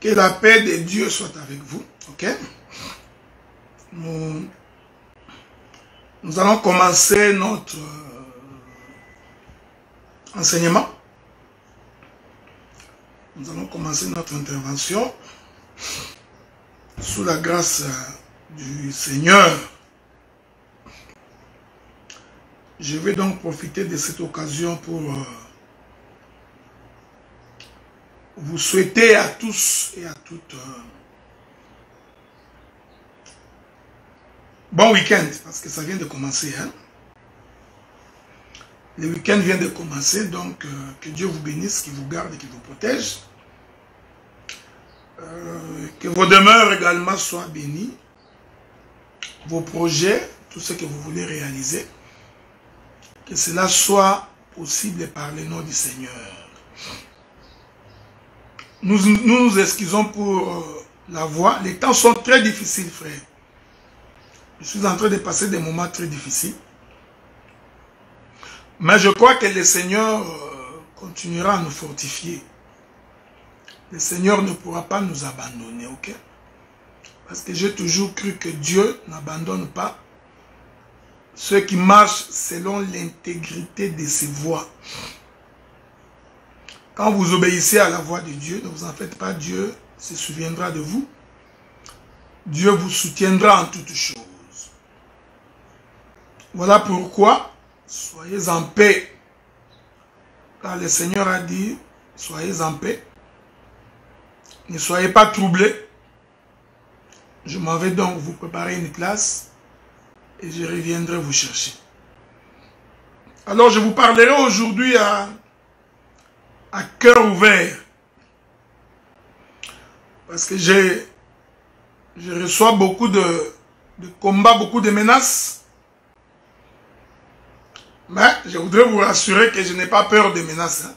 Que la paix de Dieu soit avec vous. Ok? Nous allons commencer notre enseignement. Nous allons commencer notre intervention sous la grâce du Seigneur. Je vais donc profiter de cette occasion pour vous souhaiter à tous et à toutes bon week-end, parce que ça vient de commencer. Hein? Le week-end vient de commencer, donc que Dieu vous bénisse, qu'il vous garde et qu'il vous protège. Que vos demeures également soient bénies. Vos projets, tout ce que vous voulez réaliser, que cela soit possible par le nom du Seigneur. Nous nous excusons pour la voix. Les temps sont très difficiles, frère. Je suis en train de passer des moments très difficiles. Mais je crois que le Seigneur continuera à nous fortifier. Le Seigneur ne pourra pas nous abandonner, ok? Parce que j'ai toujours cru que Dieu n'abandonne pas ceux qui marchent selon l'intégrité de ses voies. Quand vous obéissez à la voix de Dieu, ne vous en faites pas, Dieu se souviendra de vous. Dieu vous soutiendra en toutes choses. Voilà pourquoi, soyez en paix. Car le Seigneur a dit, soyez en paix. Ne soyez pas troublés. Je m'en vais donc vous préparer une place et je reviendrai vous chercher. Alors je vous parlerai aujourd'hui à cœur ouvert. Parce que je reçois beaucoup de combats, beaucoup de menaces. Mais je voudrais vous rassurer que je n'ai pas peur des menaces. Hein.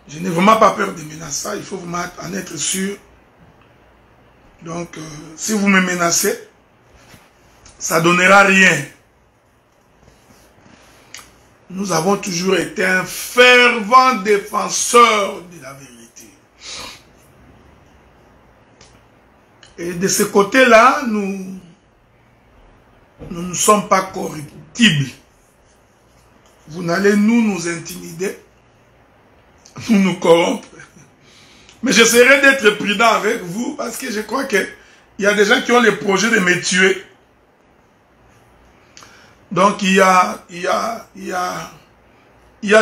Je n'ai vraiment pas peur des menaces. Ça, il faut vraiment en être sûr. Donc, si vous me menacez, ça ne donnera rien. Nous avons toujours été un fervent défenseur de la vérité. Et de ce côté-là, nous ne sommes pas corruptibles. Vous n'allez nous intimider, nous corrompre. Mais j'essaierai d'être prudent avec vous parce que je crois qu'il y a des gens qui ont le projet de me tuer. Donc il y a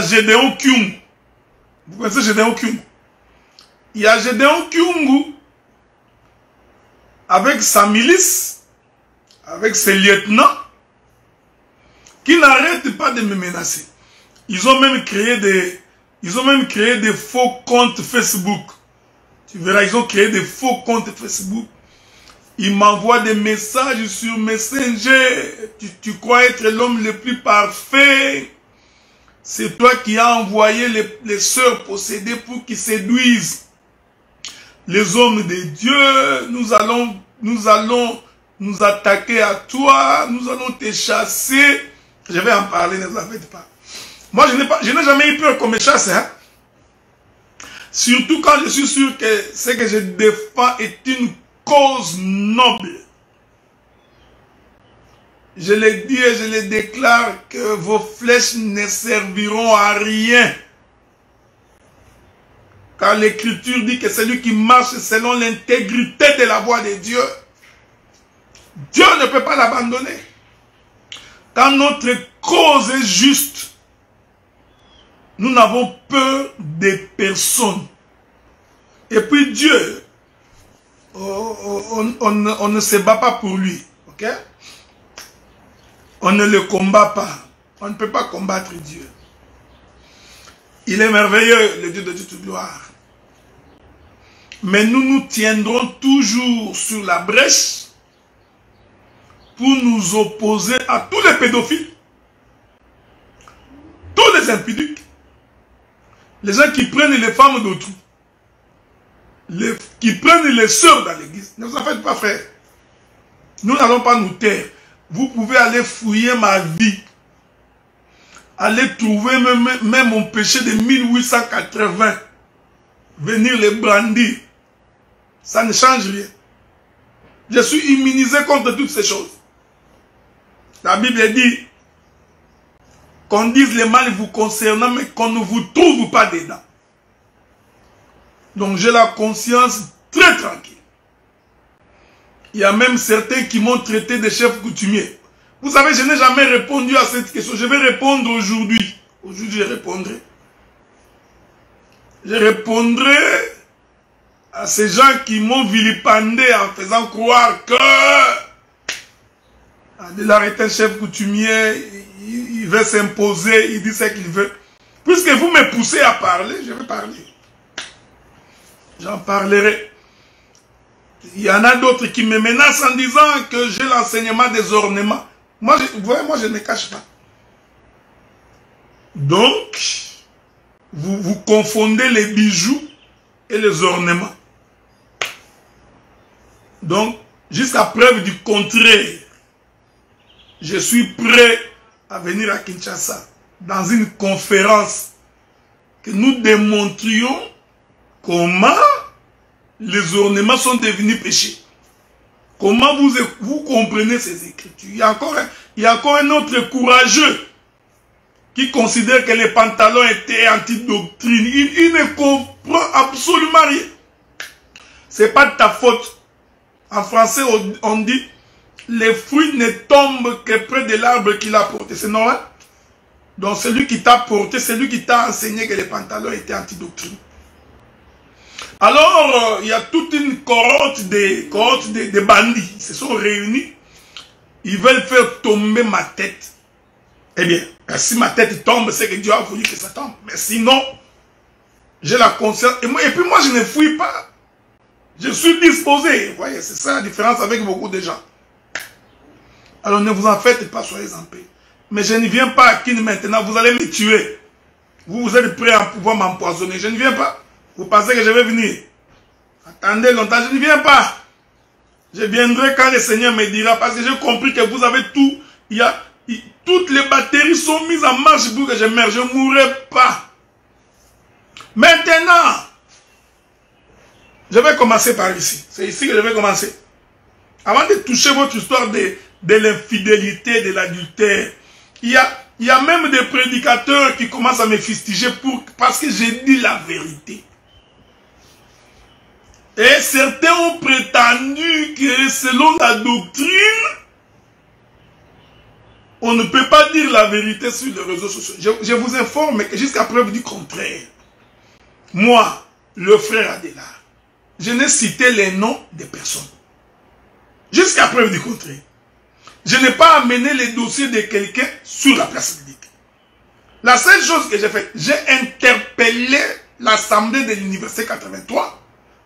Gédéon Kyungu. Vous connaissez Gédéon Kyungu? Il y a Gédéon Kyungu avec sa milice, avec ses lieutenants, qui n'arrêtent pas de me menacer. Ils ont même créé des faux comptes Facebook. Tu verras, ils ont créé des faux comptes Facebook. Ils m'envoient des messages sur Messenger. Tu crois être l'homme le plus parfait. C'est toi qui as envoyé les sœurs possédées pour qu'ils séduisent les hommes de Dieu. Nous allons nous attaquer à toi. Nous allons te chasser. Je vais en parler, ne vous en faites pas. Moi, je n'ai jamais eu peur qu'on me chasse. Hein? Surtout quand je suis sûr que ce que je défends est une cause noble. Je le dis et je le déclare que vos flèches ne serviront à rien. Car l'Écriture dit que celui qui marche selon l'intégrité de la voie de Dieu, Dieu ne peut pas l'abandonner. Quand notre cause est juste, nous n'avons peur de personne. Et puis Dieu, on ne se bat pas pour lui. Ok? On ne le combat pas. On ne peut pas combattre Dieu. Il est merveilleux, le Dieu de toute gloire. Mais nous nous tiendrons toujours sur la brèche pour nous opposer à tous les pédophiles, tous les impudiques, les gens qui prennent les femmes d'autrui, qui prennent les sœurs dans l'église. Ne vous en faites pas, frère. Nous n'allons pas nous taire. Vous pouvez aller fouiller ma vie. Aller trouver même mon péché de 1880. venir les brandir. Ça ne change rien. Je suis immunisé contre toutes ces choses. La Bible dit qu'on dise le mal vous concernant, mais qu'on ne vous trouve pas dedans. Donc j'ai la conscience très tranquille. Il y a même certains qui m'ont traité de chef coutumier. Vous savez, je n'ai jamais répondu à cette question. Je vais répondre aujourd'hui. Aujourd'hui, je répondrai. Je répondrai à ces gens qui m'ont vilipendé en faisant croire que Adélard est un chef coutumier, il veut s'imposer, il dit ce qu'il veut. Puisque vous me poussez à parler, je vais parler. J'en parlerai. Il y en a d'autres qui me menacent en disant que j'ai l'enseignement des ornements. Moi, je ne me cache pas. Donc, vous confondez les bijoux et les ornements. Donc, jusqu'à preuve du contraire, je suis prêt à venir à Kinshasa dans une conférence que nous démontrions comment les ornements sont devenus péchés. Comment vous comprenez ces écritures? Il y a encore un autre courageux qui considère que les pantalons étaient anti-doctrine. Il ne comprend absolument rien. C'est pas de ta faute. En français, on dit les fruits ne tombent que près de l'arbre qu'il a porté. C'est normal. Donc celui qui t'a porté, c'est lui qui t'a enseigné que les pantalons étaient anti-doctrine. Alors, il y a toute une cohorte de bandits. Ils se sont réunis. Ils veulent faire tomber ma tête. Eh bien, si ma tête tombe, c'est que Dieu a voulu que ça tombe. Mais sinon, j'ai la conscience. Et puis moi, je ne fuis pas. Je suis disposé. Vous voyez, c'est ça la différence avec beaucoup de gens. Alors ne vous en faites pas, soyez en paix. Mais je ne viens pas à Kin maintenant, vous allez me tuer. Vous êtes prêts à pouvoir m'empoisonner. Je ne viens pas. Vous pensez que je vais venir? Attendez longtemps, je ne viens pas. Je viendrai quand le Seigneur me dira, parce que j'ai compris que vous avez tout. Toutes les batteries sont mises en marche pour que je meure. Je ne mourrai pas. Maintenant, je vais commencer par ici. C'est ici que je vais commencer. Avant de toucher votre histoire de l'infidélité, de l'adultère, il y a même des prédicateurs qui commencent à me fustiger parce que j'ai dit la vérité. Et certains ont prétendu que selon la doctrine, on ne peut pas dire la vérité sur les réseaux sociaux. Je vous informe que jusqu'à preuve du contraire, moi, le frère Adélard, je n'ai cité les noms des personnes. Jusqu'à preuve du contraire. Je n'ai pas amené les dossiers de quelqu'un sur la place publique. La seule chose que j'ai faite, j'ai interpellé l'Assemblée de l'Université 83,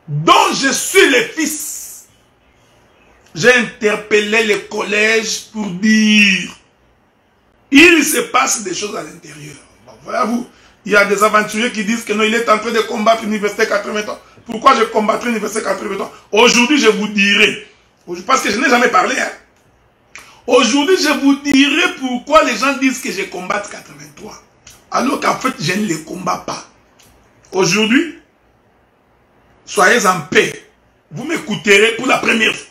dont je suis le fils. J'ai interpellé les collèges pour dire, il se passe des choses à l'intérieur. Bon, voyez-vous, il y a des aventuriers qui disent que non, il est en train de combattre l'Université 83. Pourquoi je combattrai l'Université 83? Aujourd'hui, je vous dirai, parce que je n'ai jamais parlé, hein. Aujourd'hui, je vous dirai pourquoi les gens disent que je combatte 83. Alors qu'en fait, je ne les combats pas. Aujourd'hui, soyez en paix. Vous m'écouterez pour la première fois.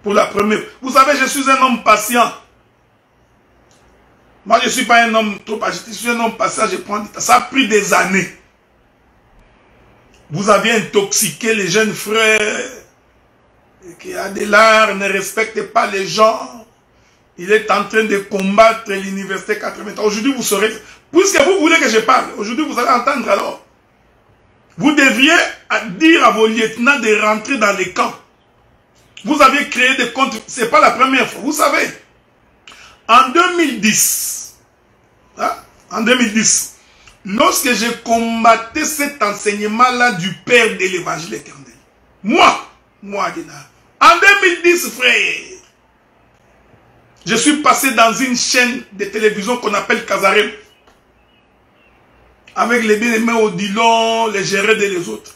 Pour la première fois. Vous savez, je suis un homme patient. Moi, je ne suis pas un homme trop agité. Je suis un homme patient, je prends du temps. Ça a pris des années. Vous avez intoxiqué les jeunes frères. Qui Adélard ne respecte pas les gens. Il est en train de combattre l'Université 83. Aujourd'hui, vous saurez. Puisque vous voulez que je parle, aujourd'hui, vous allez entendre alors. Vous devriez dire à vos lieutenants de rentrer dans les camps. Vous avez créé des comptes. Ce n'est pas la première fois. Vous savez, en 2010, lorsque je combattais cet enseignement-là du Père de l'Évangile éternel, moi, Adélard, en 2010, frère, je suis passé dans une chaîne de télévision qu'on appelle Kazarem, avec les bien-aimés Odilon, les Gérard et les autres.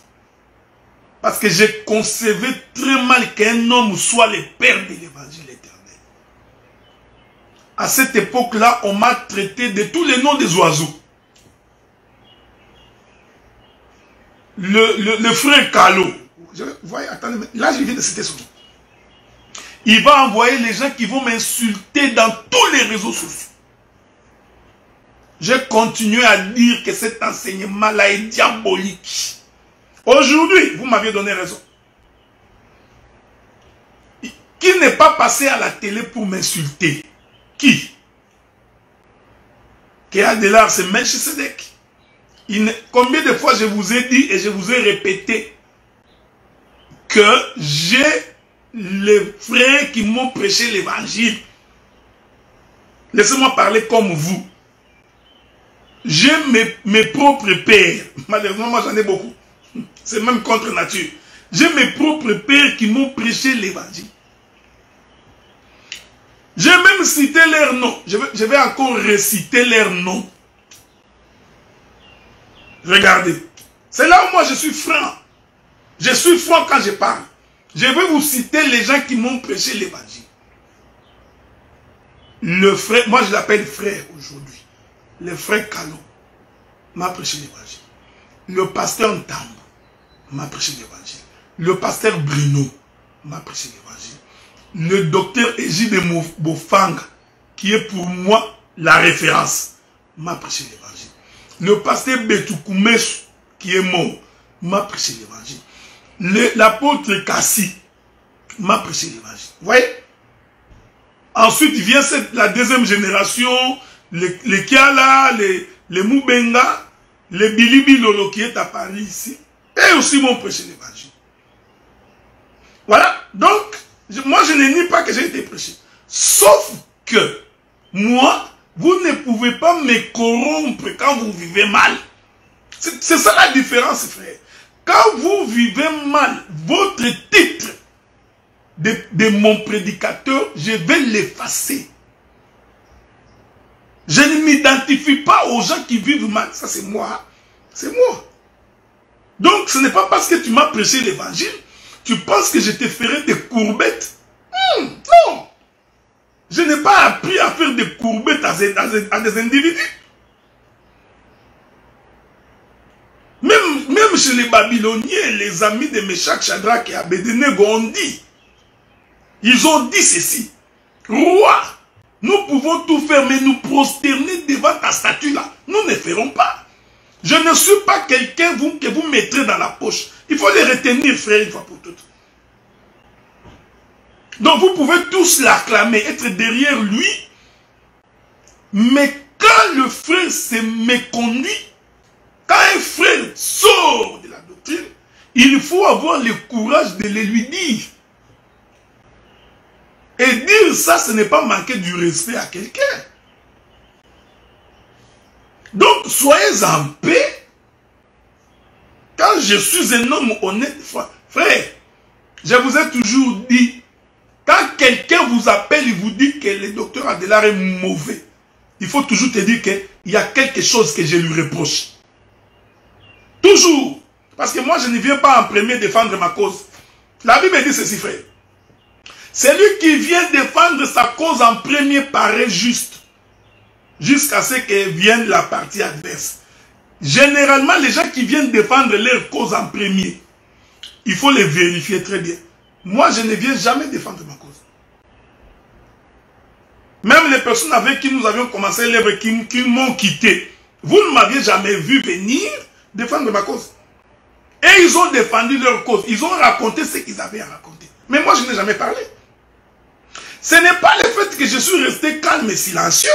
Parce que j'ai concevé très mal qu'un homme soit le père de l'évangile éternel. À cette époque-là, on m'a traité de tous les noms des oiseaux. le frère Calo. Voyez, attendez, là je viens de citer son nom. Il va envoyer les gens qui vont m'insulter dans tous les réseaux sociaux. J'ai continué à dire que cet enseignement-là est diabolique. Aujourd'hui, vous m'aviez donné raison. Qui n'est pas passé à la télé pour m'insulter? Qui? Kéa Delard, c'est Melchisedec. Combien de fois je vous ai dit et je vous ai répété que j'ai les frères qui m'ont prêché l'évangile. Laissez-moi parler comme vous. J'ai mes propres pères. Malheureusement, moi j'en ai beaucoup. C'est même contre nature. J'ai mes propres pères qui m'ont prêché l'évangile. J'ai même cité leurs noms. Je vais encore réciter leurs noms. Regardez. C'est là où moi je suis franc. Je suis franc quand je parle. Je vais vous citer les gens qui m'ont prêché l'évangile. Le frère, moi je l'appelle frère aujourd'hui. Le frère Calo m'a prêché l'évangile. Le pasteur Ntambo m'a prêché l'évangile. Le pasteur Bruno m'a prêché l'évangile. Le docteur Égide Bofanga, qui est pour moi la référence, m'a prêché l'évangile. Le pasteur Betoukoumès, qui est mort, m'a prêché l'évangile. L'apôtre Kassi m'a prêché l'évangile. Vous voyez? Ensuite vient la deuxième génération, les Kiala, les Moubenga, les Bilibi Lolo qui est à Paris ici. Et aussi m'ont prêché l'évangile. Voilà. Donc, moi je ne nie pas que j'ai été prêché. Sauf que, moi, vous ne pouvez pas me corrompre quand vous vivez mal. C'est ça la différence, frère. Quand vous vivez mal, votre titre de mon prédicateur, je vais l'effacer. Je ne m'identifie pas aux gens qui vivent mal. Ça, c'est moi. C'est moi. Donc, ce n'est pas parce que tu m'as prêché l'évangile, tu penses que je te ferai des courbettes. Non. Je n'ai pas appris à faire des courbettes à des individus. Même chez les Babyloniens, les amis de Meshach, Shadrach et Abednego ont dit. Ils ont dit ceci. Roi, nous pouvons tout faire, mais nous prosterner devant ta statue là, nous ne ferons pas. Je ne suis pas quelqu'un que vous mettrez dans la poche. Il faut les retenir, frère, une fois pour toutes. Donc vous pouvez tous l'acclamer, être derrière lui. Mais quand le frère se méconduit, quand un frère sort de la doctrine, il faut avoir le courage de le lui dire. Et dire ça, ce n'est pas manquer du respect à quelqu'un. Donc, soyez en paix. Quand je suis un homme honnête, frère, je vous ai toujours dit, quand quelqu'un vous appelle et vous dit que le docteur Adelard est mauvais, il faut toujours te dire qu'il y a quelque chose que je lui reproche. Toujours. Parce que moi, je ne viens pas en premier défendre ma cause. La Bible dit ceci, frère. Celui qui vient défendre sa cause en premier paraît juste. Jusqu'à ce que vienne la partie adverse. Généralement, les gens qui viennent défendre leur cause en premier, il faut les vérifier très bien. Moi, je ne viens jamais défendre ma cause. Même les personnes avec qui nous avions commencé l'œuvre, qui m'ont quitté, vous ne m'aviez jamais vu venir défendre ma cause. Et ils ont défendu leur cause. Ils ont raconté ce qu'ils avaient à raconter. Mais moi, je n'ai jamais parlé. Ce n'est pas le fait que je suis resté calme et silencieux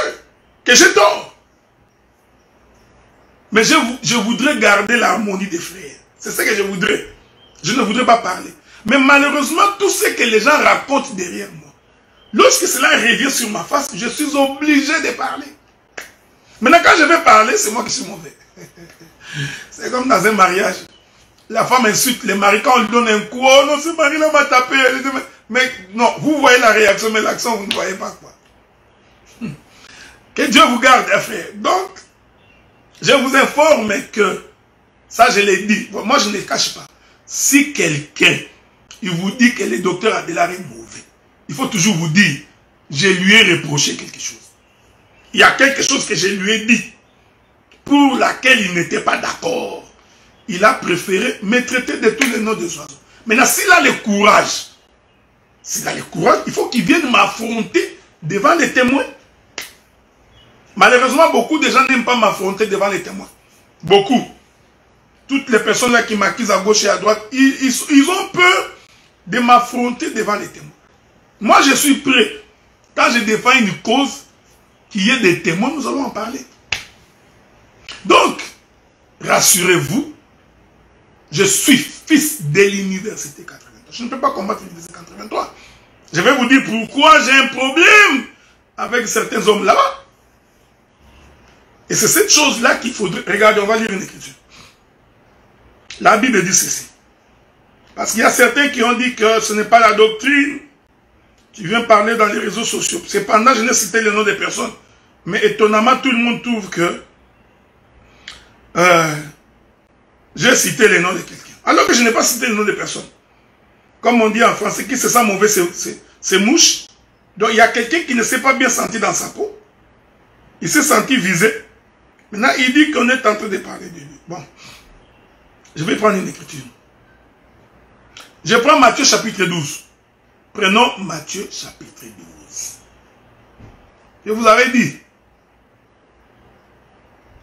que j'ai tort. Mais je voudrais garder l'harmonie des frères. C'est ce que je voudrais. Je ne voudrais pas parler. Mais malheureusement, tout ce que les gens racontent derrière moi, lorsque cela revient sur ma face, je suis obligé de parler. Maintenant, quand je vais parler, c'est moi qui suis mauvais. C'est comme dans un mariage. La femme insulte le mari, quand on lui donne un coup, oh non, ce mari-là m'a tapé. Mais non, vous voyez la réaction, mais l'action, vous ne voyez pas quoi. Que Dieu vous garde, frère. Donc, je vous informe que, ça je l'ai dit, moi je ne le cache pas. Si quelqu'un, il vous dit que le docteur Adelard est mauvais, il faut toujours vous dire, je lui ai reproché quelque chose. Il y a quelque chose que je lui ai dit, pour laquelle il n'était pas d'accord. il a préféré me traiter de tous les noms des oiseaux. Maintenant, s'il a le courage, il faut qu'il vienne m'affronter devant les témoins. Malheureusement, beaucoup de gens n'aiment pas m'affronter devant les témoins. Beaucoup. Toutes les personnes là qui m'accusent à gauche et à droite, ils ont peur de m'affronter devant les témoins. Moi, je suis prêt. Quand je défends une cause, qu'il y ait des témoins, nous allons en parler. Donc, rassurez-vous, je suis fils de l'université 83. Je ne peux pas combattre l'université 83. Je vais vous dire pourquoi j'ai un problème avec certains hommes là-bas. Et c'est cette chose-là qu'il faudrait... Regardez, on va lire une écriture. La Bible dit ceci. Parce qu'il y a certains qui ont dit que ce n'est pas la doctrine qui vient parler dans les réseaux sociaux. Cependant, je n'ai cité le nom des personnes. Mais étonnamment, tout le monde trouve que j'ai cité le nom de quelqu'un. Alors que je n'ai pas cité le nom des personnes. Comme on dit en français, qui se sent mauvais, c'est mouche. Donc il y a quelqu'un qui ne s'est pas bien senti dans sa peau. Il s'est senti visé. Maintenant, il dit qu'on est en train de parler de lui. Bon. Je vais prendre une écriture. Je prends Matthieu chapitre 12. Prenons Matthieu chapitre 12. Je vous avais dit,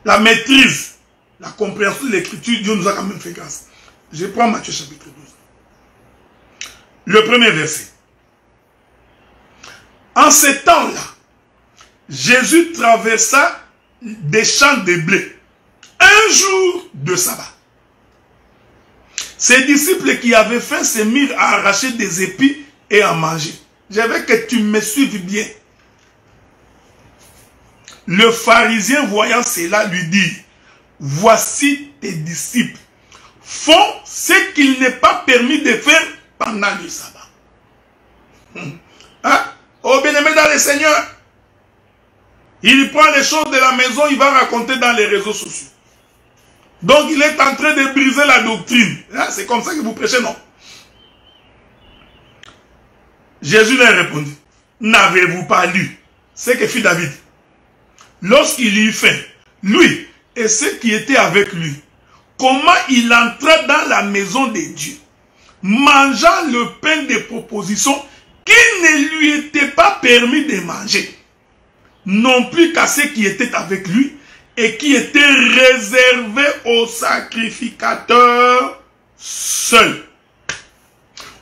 la maîtrise, la compréhension de l'écriture, Dieu nous a quand même fait grâce. Je prends Matthieu chapitre 12. Le premier verset. En ces temps-là, Jésus traversa des champs de blé, un jour de sabbat. Ses disciples qui avaient faim se mirent à arracher des épis et à manger. Je veux que tu me suives bien. Le pharisien voyant cela lui dit, voici tes disciples font ce qu'il n'est pas permis de faire pendant le sabbat. Hein? Oh bien-aimé dans le Seigneur, il prend les choses de la maison, il va raconter dans les réseaux sociaux. Donc il est en train de briser la doctrine. C'est comme ça que vous prêchez, non? Jésus leur répondit, n'avez-vous pas lu ce que fit David? Lorsqu'il eut faim, lui et ceux qui étaient avec lui, comment il entra dans la maison de Dieu, mangeant le pain des propositions qui ne lui était pas permis de manger, non plus qu'à ceux qui étaient avec lui et qui étaient réservés aux sacrificateurs seuls.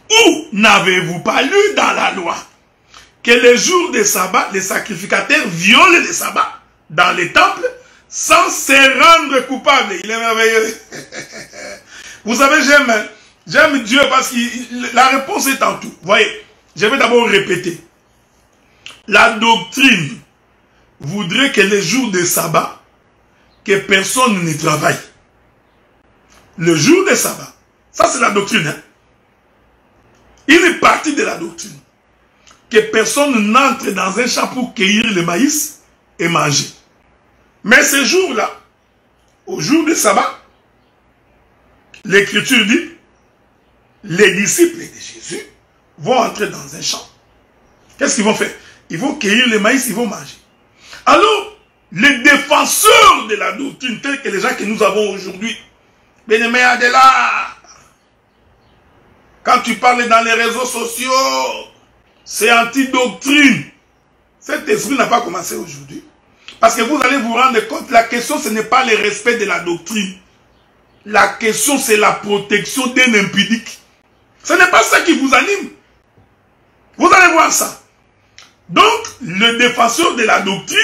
Ou n'avez-vous pas lu dans la loi que les jours de sabbat, les sacrificateurs violent le sabbat dans les temples sans se rendre coupables? Il est merveilleux. Vous savez, j'aime Dieu parce que la réponse est en tout. Voyez, je vais d'abord répéter. La doctrine voudrait que les jours de sabbat, que personne ne travaille. Le jour de sabbat, ça c'est la doctrine. Hein? Une partie de la doctrine. Que personne n'entre dans un champ pour cueillir le maïs et manger. Mais ce jour-là, au jour de sabbat, l'écriture dit, les disciples de Jésus vont entrer dans un champ. Qu'est-ce qu'ils vont faire? Ils vont cueillir le maïs, ils vont manger. Alors, les défenseurs de la doctrine, tels que les gens que nous avons aujourd'hui, bien-aimé Adela, quand tu parles dans les réseaux sociaux, c'est anti-doctrine. Cet esprit n'a pas commencé aujourd'hui. Parce que vous allez vous rendre compte, la question ce n'est pas le respect de la doctrine. La question c'est la protection d'un impudique. Ce n'est pas ça qui vous anime. Vous allez voir ça. Donc, le défenseur de la doctrine,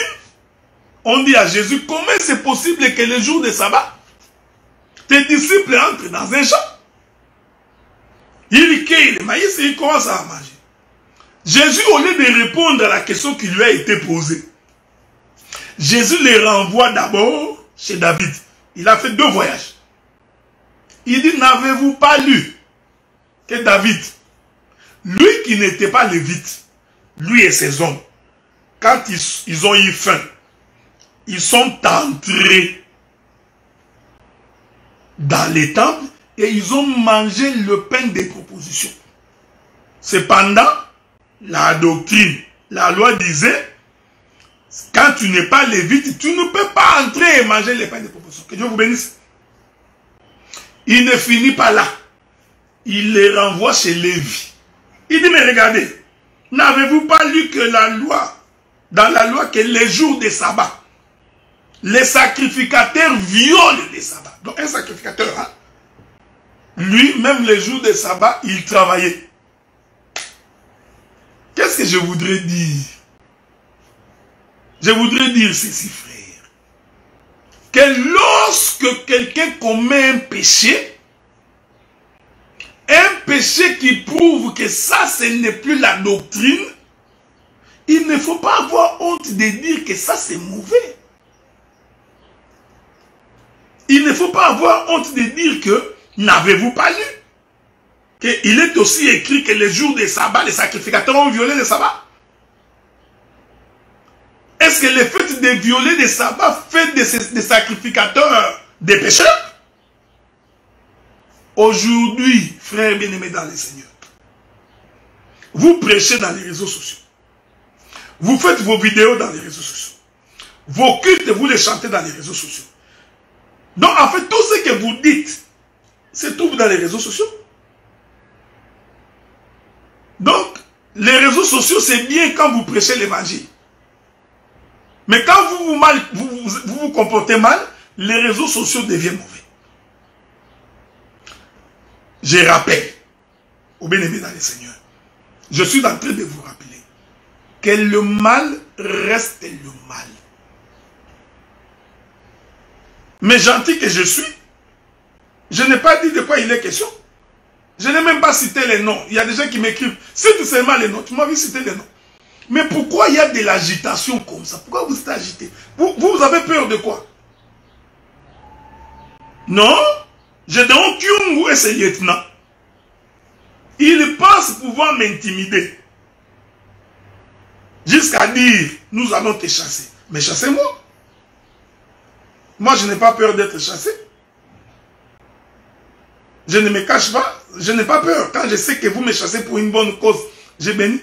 on dit à Jésus, comment c'est possible que le jour de sabbat, tes disciples entrent dans un champ, ils cueillent le maïs et ils commencent à manger. Jésus, au lieu de répondre à la question qui lui a été posée, Jésus les renvoie d'abord chez David. Il a fait 2 voyages. Il dit, n'avez-vous pas lu que David, lui qui n'était pas lévite, lui et ses hommes, quand ils ont eu faim, ils sont entrés dans les temples et ils ont mangé le pain des propositions. Cependant, la doctrine, la loi disait, quand tu n'es pas lévite, tu ne peux pas entrer et manger le pain des propositions. Que Dieu vous bénisse. Il ne finit pas là. Il les renvoie chez Lévi. Il dit, mais regardez, n'avez-vous pas lu que la loi, dans la loi, que les jours des sabbats, les sacrificateurs violent les sabbats. Donc un sacrificateur, hein, lui, même les jours des sabbats, il travaillait. Qu'est-ce que je voudrais dire? Je voudrais dire ceci, frère. Que lorsque quelqu'un commet un péché qui prouve que ça, ce n'est plus la doctrine, il ne faut pas avoir honte de dire que ça, c'est mauvais. Il ne faut pas avoir honte de dire que, n'avez-vous pas lu qu'il est aussi écrit que les jours des sabbats, les sacrificateurs ont violé les sabbats? Est-ce que le fait de violer les sabbats fait des sacrificateurs des pécheurs? Aujourd'hui, frères bien-aimés dans le Seigneur, vous prêchez dans les réseaux sociaux. Vous faites vos vidéos dans les réseaux sociaux. Vos cultes, vous les chantez dans les réseaux sociaux. Donc, en fait, tout ce que vous dites se trouve dans les réseaux sociaux. Donc, les réseaux sociaux, c'est bien quand vous prêchez l'évangile. Mais quand vous vous comportez mal, les réseaux sociaux deviennent mauvais. Je rappelle, au bien-aimé dans le Seigneur, je suis en train de vous rappeler que le mal reste le mal. Mais gentil que je suis, je n'ai pas dit de quoi il est question. Je n'ai même pas cité les noms. Il y a des gens qui m'écrivent, cite seulement les noms. Tu m'as vu citer les noms. Mais pourquoi il y a de l'agitation comme ça? Pourquoi vous êtes agité? Vous avez peur de quoi? Non? J'ai donc Kyungu et ses lieutenants. Ils pensent pouvoir m'intimider. Jusqu'à dire, nous allons te chasser. Mais chassez-moi. Moi, je n'ai pas peur d'être chassé. Je ne me cache pas. Je n'ai pas peur. Quand je sais que vous me chassez pour une bonne cause, je bénis.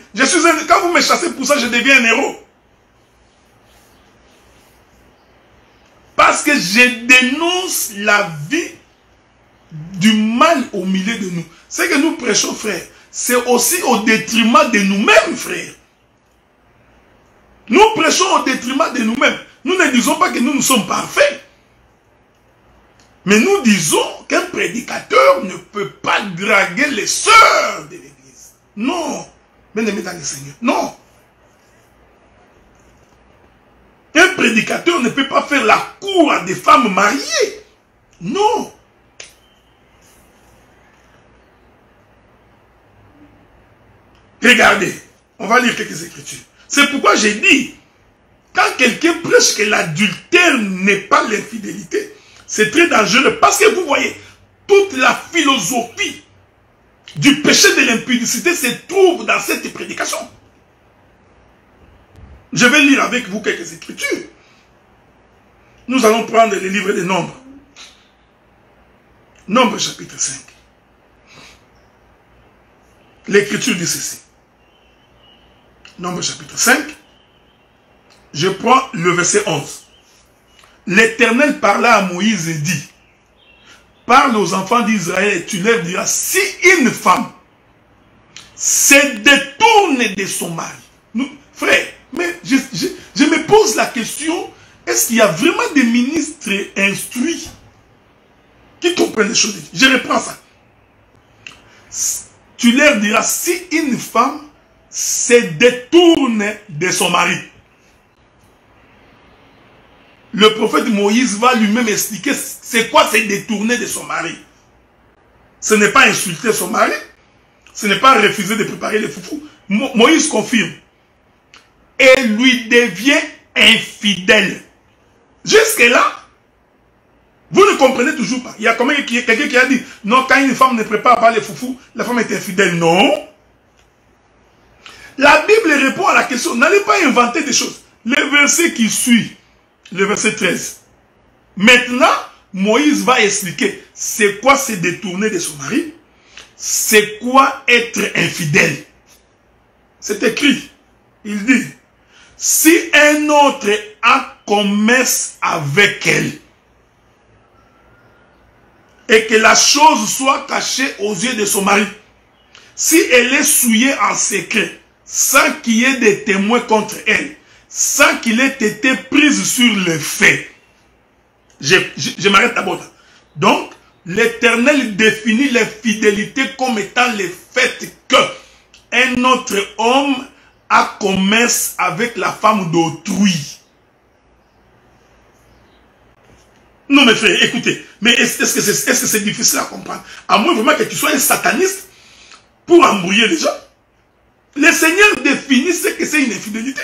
Quand vous me chassez pour ça, je deviens un héros. Parce que je dénonce la vie du mal au milieu de nous. Ce que nous prêchons, frère, c'est aussi au détriment de nous-mêmes, frère. Nous prêchons au détriment de nous-mêmes. Nous ne disons pas que nous sommes parfaits. Mais nous disons qu'un prédicateur ne peut pas draguer les sœurs de l'église. Non. Bien-aimés dans le Seigneur. Non. Un prédicateur ne peut pas faire la cour à des femmes mariées. Non. Regardez, on va lire quelques écritures. C'est pourquoi j'ai dit, quand quelqu'un prêche que l'adultère n'est pas l'infidélité, c'est très dangereux. Parce que vous voyez, toute la philosophie du péché de l'impudicité se trouve dans cette prédication. Je vais lire avec vous quelques écritures. Nous allons prendre les livres des Nombres. Nombres chapitre 5. L'écriture dit ceci. Nombres chapitre 5. Je prends le verset 11. L'Éternel parla à Moïse et dit, parle aux enfants d'Israël et tu leur diras, si une femme se détourne de son mari. Nous, frère, mais je me pose la question, est-ce qu'il y a vraiment des ministres instruits qui comprennent les choses? Je reprends ça. Tu leur diras, si une femme se détourne de son mari. Le prophète Moïse va lui-même expliquer c'est quoi se détourner de son mari. Ce n'est pas insulter son mari, ce n'est pas refuser de préparer les foufous. Moïse confirme. Et lui devient infidèle. Jusque-là, vous ne comprenez toujours pas. Il y a quand même quelqu'un qui a dit, non, quand une femme ne prépare pas les foufous, la femme est infidèle. Non. La Bible répond à la question, n'allez pas inventer des choses. Le verset qui suit, le verset 13. Maintenant, Moïse va expliquer c'est quoi se détourner de son mari, c'est quoi être infidèle. C'est écrit. Il dit, si un autre a commerce avec elle, et que la chose soit cachée aux yeux de son mari. Si elle est souillée en secret, sans qu'il y ait des témoins contre elle, sans qu'il ait été prise sur les faits. Je m'arrête d'abord là. Donc, l'Éternel définit les fidélités comme étant le fait que un autre homme a commerce avec la femme d'autrui. Non, mes frères, écoutez, mais est-ce que c'est difficile à comprendre? À moins vraiment que tu sois un sataniste pour embrouiller les gens. Le Seigneur définit ce que c'est une infidélité.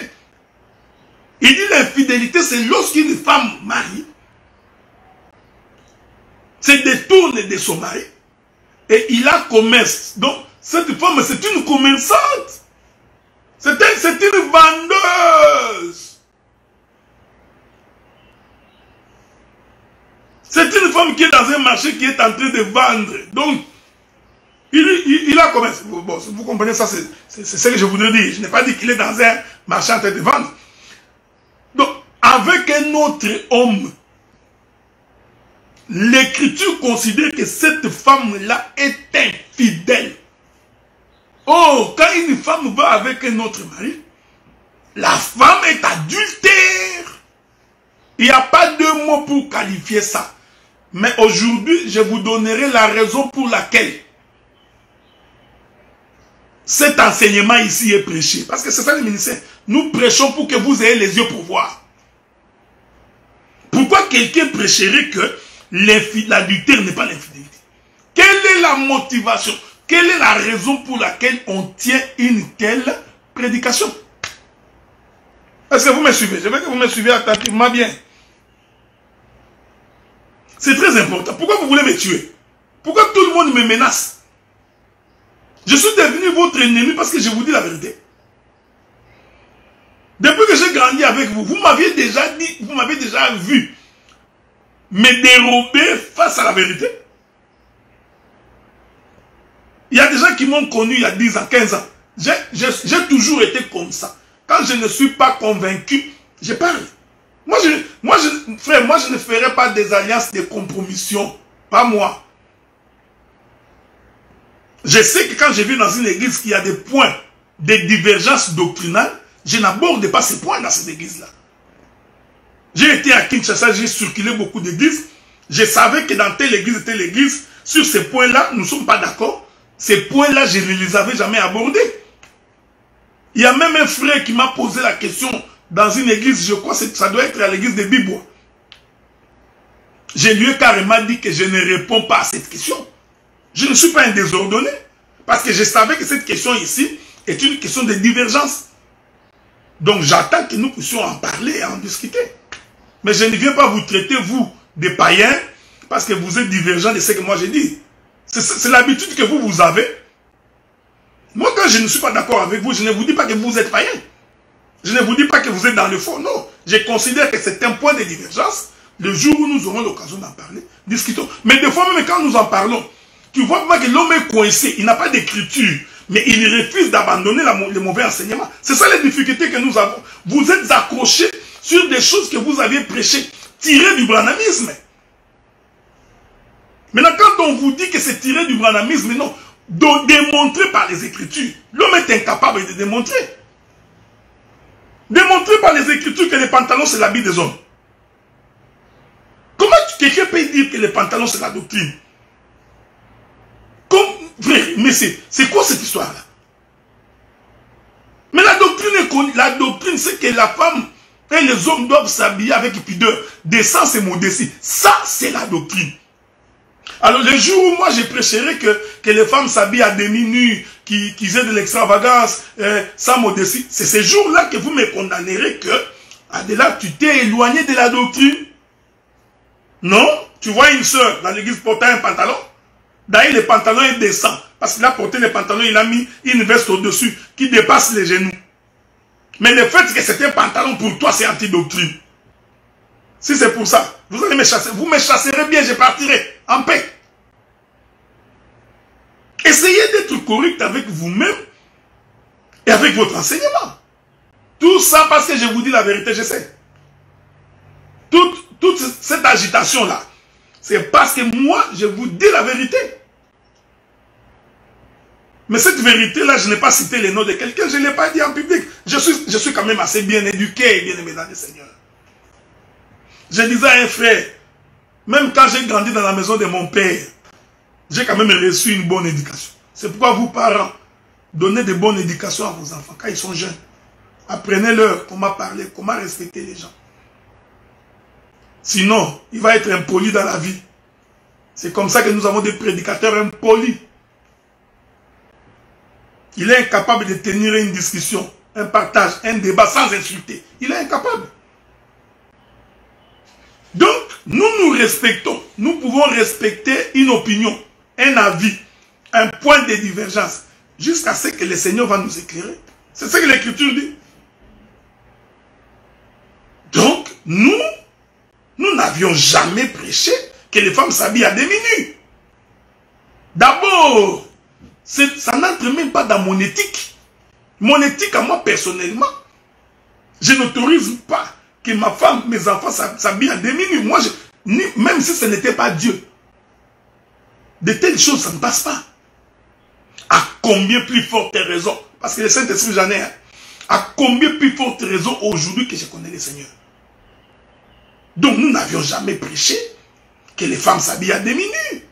Il dit l'infidélité, c'est lorsqu'une femme marie se détourne de son mari et il a commerce. Donc, cette femme, c'est une commerçante. C'est une vendeuse. C'est une femme qui est dans un marché qui est en train de vendre. Donc, il a commerce. Bon, vous comprenez ça, c'est ce que je voudrais dire. Je n'ai pas dit qu'il est dans un marché en train de vendre. Donc, avec un autre homme, l'Écriture considère que cette femme-là est infidèle. Oh, quand une femme va avec un autre mari, la femme est adultère. Il n'y a pas de mots pour qualifier ça. Mais aujourd'hui, je vous donnerai la raison pour laquelle cet enseignement ici est prêché. Parce que c'est ça le ministère. Nous prêchons pour que vous ayez les yeux pour voir. Pourquoi quelqu'un prêcherait que l'adultère n'est pas l'infidélité? Quelle est la motivation? Quelle est la raison pour laquelle on tient une telle prédication? Est-ce que vous me suivez? Je veux que vous me suivez attentivement bien. C'est très important. Pourquoi vous voulez me tuer? Pourquoi tout le monde me menace? Je suis devenu votre ennemi parce que je vous dis la vérité. Depuis que j'ai grandi avec vous, vous m'aviez déjà dit, vous m'avez déjà vu me dérober face à la vérité. Il y a des gens qui m'ont connu il y a 10 ans, 15 ans. J'ai toujours été comme ça. Quand je ne suis pas convaincu, je parle. Frère, moi je ne ferai pas des alliances de compromission. Pas moi. Je sais que quand je vis dans une église qu'il y a des points de divergence doctrinale, je n'aborde pas ces points dans cette église-là. J'ai été à Kinshasa, j'ai circulé beaucoup d'églises. Je savais que dans telle église, sur ces points-là, nous ne sommes pas d'accord. Ces points-là, je ne les avais jamais abordés. Il y a même un frère qui m'a posé la question dans une église, je crois que ça doit être à l'église de Bibois. Je lui ai carrément dit que je ne réponds pas à cette question. Je ne suis pas un désordonné. Parce que je savais que cette question ici est une question de divergence. Donc j'attends que nous puissions en parler et en discuter. Mais je ne viens pas vous traiter, vous, des païens, parce que vous êtes divergents de ce que moi j'ai dit. C'est l'habitude que vous avez. Moi, quand je ne suis pas d'accord avec vous, je ne vous dis pas que vous êtes païen. Je ne vous dis pas que vous êtes dans le faux. Non. Je considère que c'est un point de divergence. Le jour où nous aurons l'occasion d'en parler, discutons. Mais des fois, même quand nous en parlons, tu vois pas que l'homme est coincé. Il n'a pas d'écriture. Mais il refuse d'abandonner le mauvais enseignement. C'est ça la difficulté que nous avons. Vous êtes accrochés sur des choses que vous aviez prêchées, tirées du branhamisme. Maintenant, quand on vous dit que c'est tiré du branhamisme, non, de démontrer par les Écritures. L'homme est incapable de démontrer. Démontrer par les Écritures que les pantalons, c'est l'habit des hommes. Comment quelqu'un peut dire que les pantalons, c'est la doctrine? Mais c'est quoi cette histoire-là? Mais la doctrine est connue. La doctrine, c'est que la femme et les hommes doivent s'habiller avec pudeur, décence et modestie. Ça, c'est la doctrine. Alors, le jour où moi je prêcherai que les femmes s'habillent à demi-nues, qu'ils aient de l'extravagance, sans modestie, c'est ces jours-là que vous me condamnerez que, Adela, tu t'es éloigné de la doctrine. Non? Tu vois une soeur dans l'église portant un pantalon? D'ailleurs, le pantalon est décent. Parce qu'il a porté le pantalon, il a mis une veste au-dessus qui dépasse les genoux. Mais le fait que c'est un pantalon pour toi, c'est anti-doctrine. Si c'est pour ça, vous allez me chasser. Vous me chasserez bien, je partirai en paix. Essayez d'être correct avec vous-même et avec votre enseignement. Tout ça parce que je vous dis la vérité, je sais. Toute cette agitation-là, C'est parce que moi, je vous dis la vérité. Mais cette vérité-là, je n'ai pas cité le nom de quelqu'un, je ne l'ai pas dit en public. Je suis quand même assez bien éduqué et bien aimé dans le Seigneur. Je disais à un frère, même quand j'ai grandi dans la maison de mon père, j'ai quand même reçu une bonne éducation. C'est pourquoi vous, parents, donnez de bonnes éducations à vos enfants quand ils sont jeunes. Apprenez-leur comment parler, comment respecter les gens. Sinon, il va être impoli dans la vie. C'est comme ça que nous avons des prédicateurs impolis. Il est incapable de tenir une discussion, un partage, un débat sans insulter. Il est incapable. Donc, nous nous respectons. Nous pouvons respecter une opinion, un avis, un point de divergence, jusqu'à ce que le Seigneur va nous éclairer. C'est ce que l'Écriture dit. Donc, nous n'avions jamais prêché que les femmes s'habillent à demi-nues. D'abord, ça n'entre même pas dans mon éthique. Mon éthique à moi personnellement, je n'autorise pas que ma femme, mes enfants s'habillent à demi-nues. Moi, même si ce n'était pas Dieu, de telles choses, ça ne passe pas. À combien plus forte raison, parce que le Saint-Esprit, j'en ai, à combien plus forte raison aujourd'hui que je connais le Seigneur. Donc nous n'avions jamais prêché que les femmes s'habillent à demi-nues.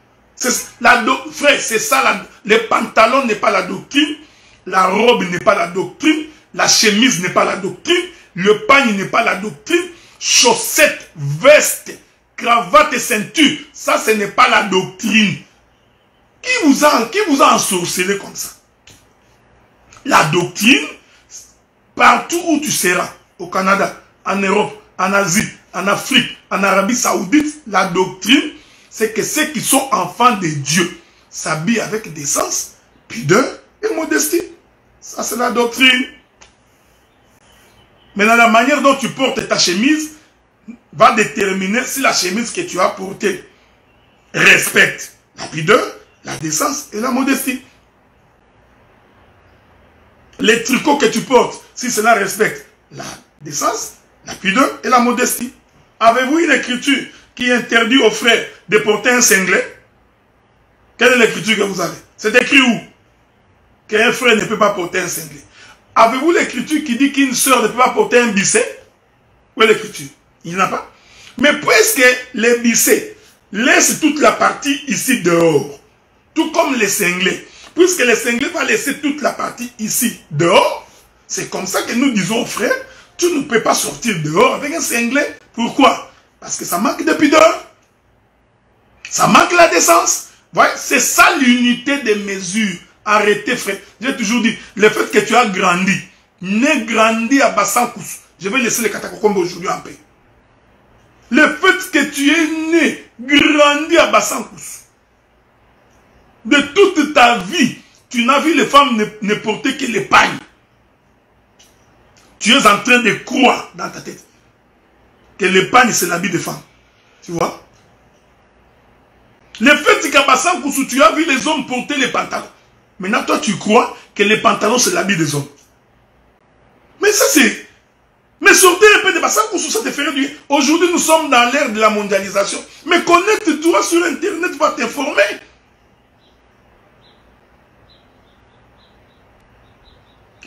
Frère, c'est ça, les pantalons n'est pas la doctrine, la robe n'est pas la doctrine, la chemise n'est pas la doctrine, le pagne n'est pas la doctrine, chaussettes, vestes, cravate et ceinture, ça ce n'est pas la doctrine. Qui vous a ensorcelé comme ça? La doctrine, partout où tu seras, au Canada, en Europe, en Asie, en Afrique, en Arabie Saoudite, la doctrine, c'est que ceux qui sont enfants de Dieu s'habillent avec décence, pudeur et modestie. Ça, c'est la doctrine. Maintenant, la manière dont tu portes ta chemise va déterminer si la chemise que tu as portée respecte la pudeur, la décence et la modestie. Les tricots que tu portes, si cela respecte la décence, la pudeur et la modestie. Avez-vous une écriture qui interdit aux frères de porter un cinglet? Quelle est l'écriture que vous avez? C'est écrit où? Qu'un frère ne peut pas porter un cinglet. Avez-vous l'écriture qui dit qu'une sœur ne peut pas porter un bisset? Où est l'écriture? Il n'y en a pas. Mais puisque les bissets laissent toute la partie ici dehors, tout comme les cinglés, puisque les cinglés vont laisser toute la partie ici dehors, c'est comme ça que nous disons, frère, tu ne peux pas sortir dehors avec un cinglet. Pourquoi? Parce que ça manque de pudeur. Ça manque la décence. Voyez, c'est ça l'unité des mesures. Arrêtez, frère. J'ai toujours dit, le fait que tu as grandi, né grandi à Bassankous, je vais laisser les Katakokombo aujourd'hui en paix. Le fait que tu es né, grandi à Bassankous, de toute ta vie, tu n'as vu les femmes ne porter que les pagnes. Tu es en train de croire dans ta tête que l'épargne c'est l'habit des femmes. Tu vois? Le fait qu'à Bassankous, tu as vu les hommes porter les pantalons. Maintenant, toi, tu crois que les pantalons c'est l'habit des hommes. Mais ça, c'est... Mais sortez un peu de Bassankous, ça te ferait du bien. Aujourd'hui, nous sommes dans l'ère de la mondialisation. Mais connecte-toi sur Internet, va t'informer.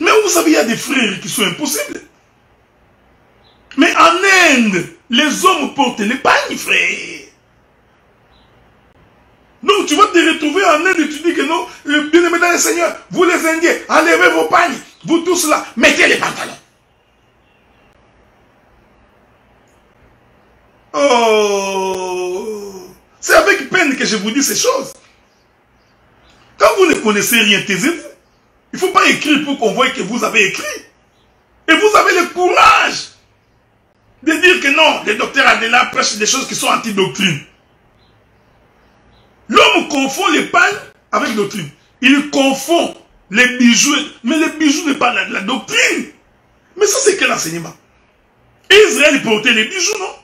Mais vous savez, il y a des frères qui sont impossibles. Mais en Inde, les hommes portent les pagnes, frère. Donc tu vas te retrouver en Inde et tu dis que non, bien aimé dans le Seigneur, vous les Indiens, enlevez vos pagnes, vous tous là, mettez les pantalons. Oh, c'est avec peine que je vous dis ces choses. Quand vous ne connaissez rien, taisez-vous. Il ne faut pas écrire pour qu'on voie que vous avez écrit. Et vous avez le courage de dire que non, le docteur Adela prêche des choses qui sont anti-doctrine. L'homme confond les pagnes avec doctrine. Il confond les bijoux. Mais les bijoux n'est pas la doctrine. Mais ça, c'est quel enseignement? Israël portait les bijoux, non?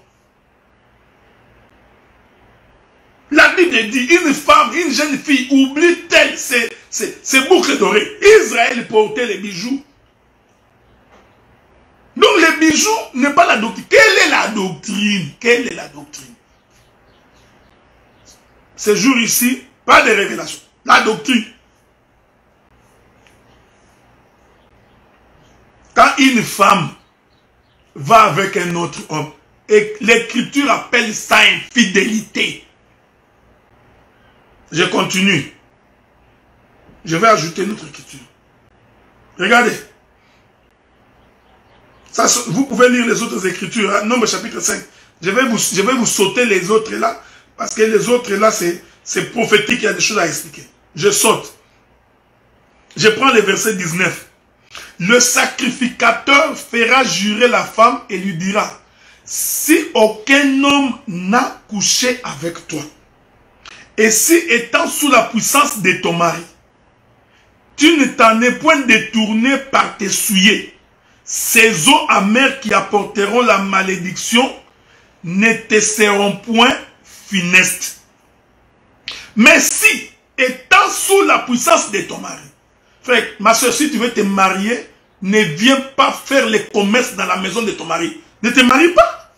La Bible dit, une femme, une jeune fille, oublie-t-elle ses boucles dorées. Israël portait les bijoux. Donc les bijoux n'est pas la doctrine. Quelle est la doctrine? Quelle est la doctrine? Ces jours ici, pas de révélation. La doctrine. Quand une femme va avec un autre homme, et l'écriture appelle ça infidélité. Je continue. Je vais ajouter une autre écriture. Regardez. Ça, vous pouvez lire les autres écritures. Hein? Nombre chapitre 5. Je vais vous sauter les autres là. Parce que les autres là, c'est prophétique. Il y a des choses à expliquer. Je saute. Je prends le verset 19. Le sacrificateur fera jurer la femme et lui dira, si aucun homme n'a couché avec toi, et si étant sous la puissance de ton mari, tu ne t'en es point détourné par tes souillés, ces eaux amères qui apporteront la malédiction ne te seront point funestes. Mais si, étant sous la puissance de ton mari, frère, ma soeur, si tu veux te marier, ne viens pas faire les commerces dans la maison de ton mari. Ne te marie pas.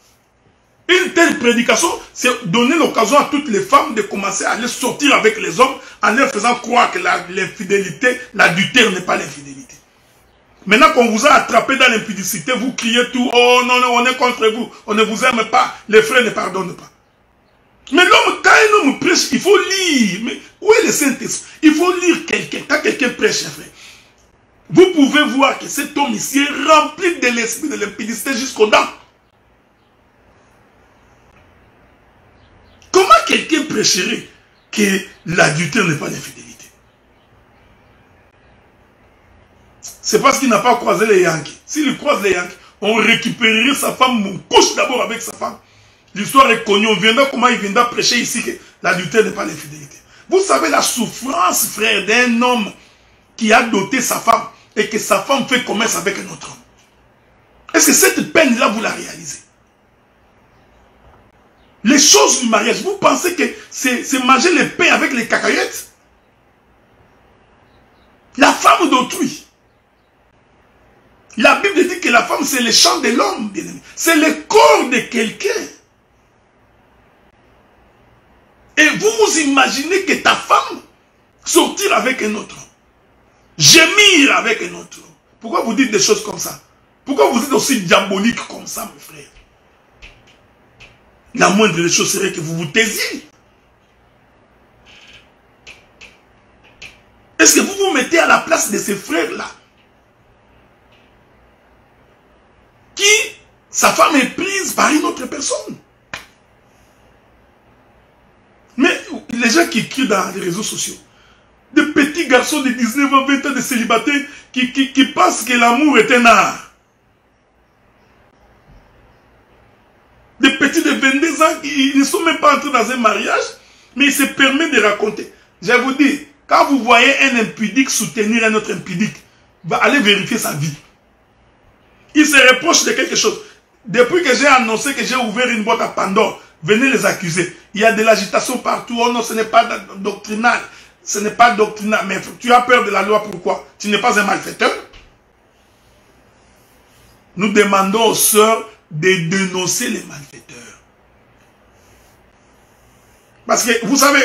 Une telle prédication, c'est donner l'occasion à toutes les femmes de commencer à aller sortir avec les hommes en leur faisant croire que l'infidélité, l'adultère n'est pas l'infidélité. Maintenant qu'on vous a attrapé dans l'impudicité, vous criez tout, oh non, non, on est contre vous, on ne vous aime pas, les frères ne pardonnent pas. Mais l'homme, quand un homme prêche, il faut lire. Mais où est le Saint-Esprit? Il faut lire quelqu'un. Quand quelqu'un prêche, frère, vous pouvez voir que cet homme ici est rempli de l'esprit de l'impudicité jusqu'aux dents. Comment quelqu'un prêcherait que l'adultère n'est pas l'infidélité? C'est parce qu'il n'a pas croisé les Yankees. S'il croise les Yankees, on récupérerait sa femme, on couche d'abord avec sa femme. L'histoire est connue, on viendra comment il viendra prêcher ici que l'adultère n'est pas l'infidélité. Vous savez la souffrance, frère, d'un homme qui a doté sa femme et que sa femme fait commerce avec un autre homme. Est-ce que cette peine-là, vous la réalisez? Les choses du mariage, vous pensez que c'est manger le pain avec les cacahuètes? La femme d'autrui. La Bible dit que la femme, c'est le champ de l'homme, bien aimé. C'est le corps de quelqu'un. Et vous vous imaginez que ta femme sortir avec un autre homme, gémir avec un autre homme. Pourquoi vous dites des choses comme ça? Pourquoi vous êtes aussi diabolique comme ça, mes frères? La moindre des choses serait que vous vous taisiez. Est-ce que vous vous mettez à la place de ces frères-là? Qui, sa femme est prise par une autre personne. Mais les gens qui crient dans les réseaux sociaux, des petits garçons de 19 ans, 20 ans de célibataires qui pensent que l'amour est un art. Des petits de 22 ans, ils ne sont même pas entrés dans un mariage, mais ils se permettent de raconter. Je vous dis, quand vous voyez un impudique soutenir un autre impudique, allez vérifier sa vie. Il se reproche de quelque chose. Depuis que j'ai annoncé que j'ai ouvert une boîte à Pandore, venez les accuser. Il y a de l'agitation partout. Oh non, ce n'est pas doctrinal. Ce n'est pas doctrinal. Mais tu as peur de la loi, pourquoi? Tu n'es pas un malfaiteur. Nous demandons aux sœurs de dénoncer les malfaiteurs. Parce que vous savez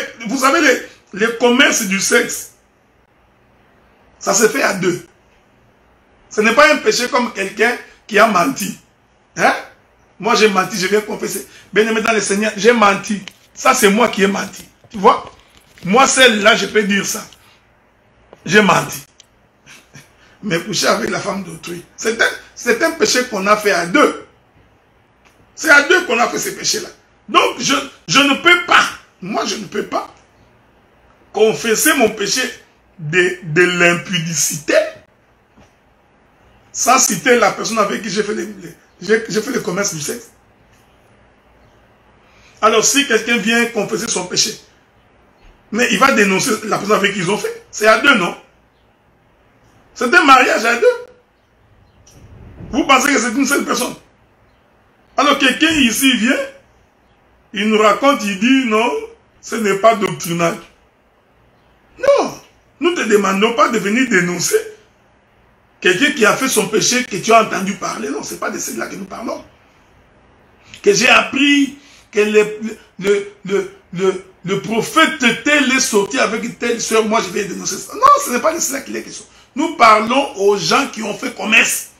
les commerces du sexe, ça se fait à deux. Ce n'est pas un péché comme quelqu'un qui a menti. Hein? Moi j'ai menti, je viens confesser. Bien-aimé dans le Seigneur, j'ai menti. Ça c'est moi qui ai menti. Tu vois? Moi celle-là, je peux dire ça. J'ai menti. Mais coucher avec la femme d'autrui, c'est un péché qu'on a fait à deux. C'est à deux qu'on a fait ce péché-là. Donc je ne peux pas, moi je ne peux pas confesser mon péché de l'impudicité sans citer la personne avec qui j'ai fait le commerce du sexe. Alors si quelqu'un vient confesser son péché, mais il va dénoncer la personne avec qui ils ont fait, c'est à deux, non? C'est un mariage à deux. Vous pensez que c'est une seule personne? Alors quelqu'un ici vient, il nous raconte, il dit non, ce n'est pas doctrinal. Non, nous ne te demandons pas de venir dénoncer quelqu'un qui a fait son péché que tu as entendu parler. Non, ce n'est pas de celle-là que nous parlons. Que j'ai appris que le prophète tel est sorti avec telle soeur, moi je vais dénoncer ça. Non, ce n'est pas de cela qu'il est question. Nous parlons aux gens qui ont fait commerce.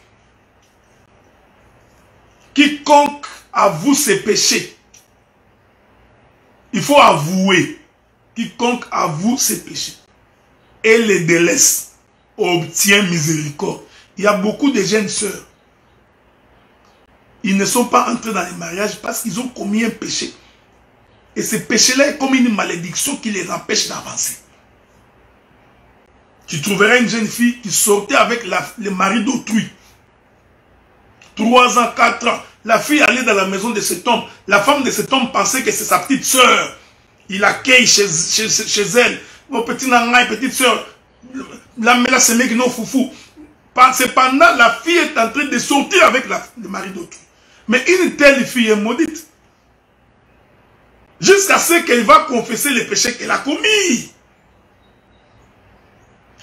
Quiconque avoue ses péchés, il faut avouer. Quiconque avoue ses péchés et les délaisse, obtient miséricorde. Il y a beaucoup de jeunes sœurs. Ils ne sont pas entrés dans les mariages parce qu'ils ont commis un péché. Et ce péché-là est comme une malédiction qui les empêche d'avancer. Tu trouveras une jeune fille qui sortait avec le mari d'autrui. 3 ans, 4 ans. La fille allait dans la maison de cet homme. La femme de cet homme pensait que c'est sa petite sœur. Il l'accueille chez elle. Mon petit nangaï, petite sœur. La mela se met non foufou. Cependant, la fille est en train de sortir avec le mari d'autrui. Mais une telle fille est maudite. Jusqu'à ce qu'elle va confesser les péchés qu'elle a commis.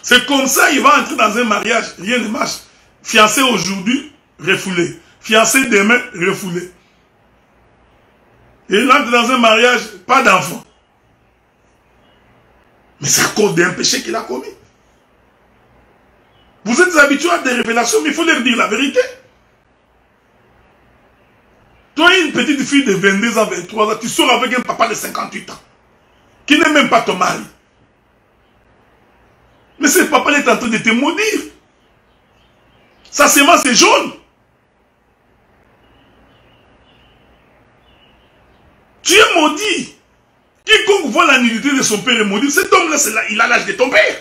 C'est comme ça qu'il va entrer dans un mariage. Rien ne marche. Fiancé aujourd'hui, refoulé. Fiancé demain, refoulé. Et il entre dans un mariage, pas d'enfant. Mais c'est à cause d'un péché qu'il a commis. Vous êtes habitués à des révélations, mais il faut leur dire la vérité. Toi, une petite fille de 22 ans, 23 ans, tu sors avec un papa de 58 ans, qui n'est même pas ton mari. Mais ce papa est en train de te maudire. Sa sémence est jaune. Tu es maudit. Quiconque voit la nudité de son père est maudit. Cet homme-là, il a l'âge de ton père.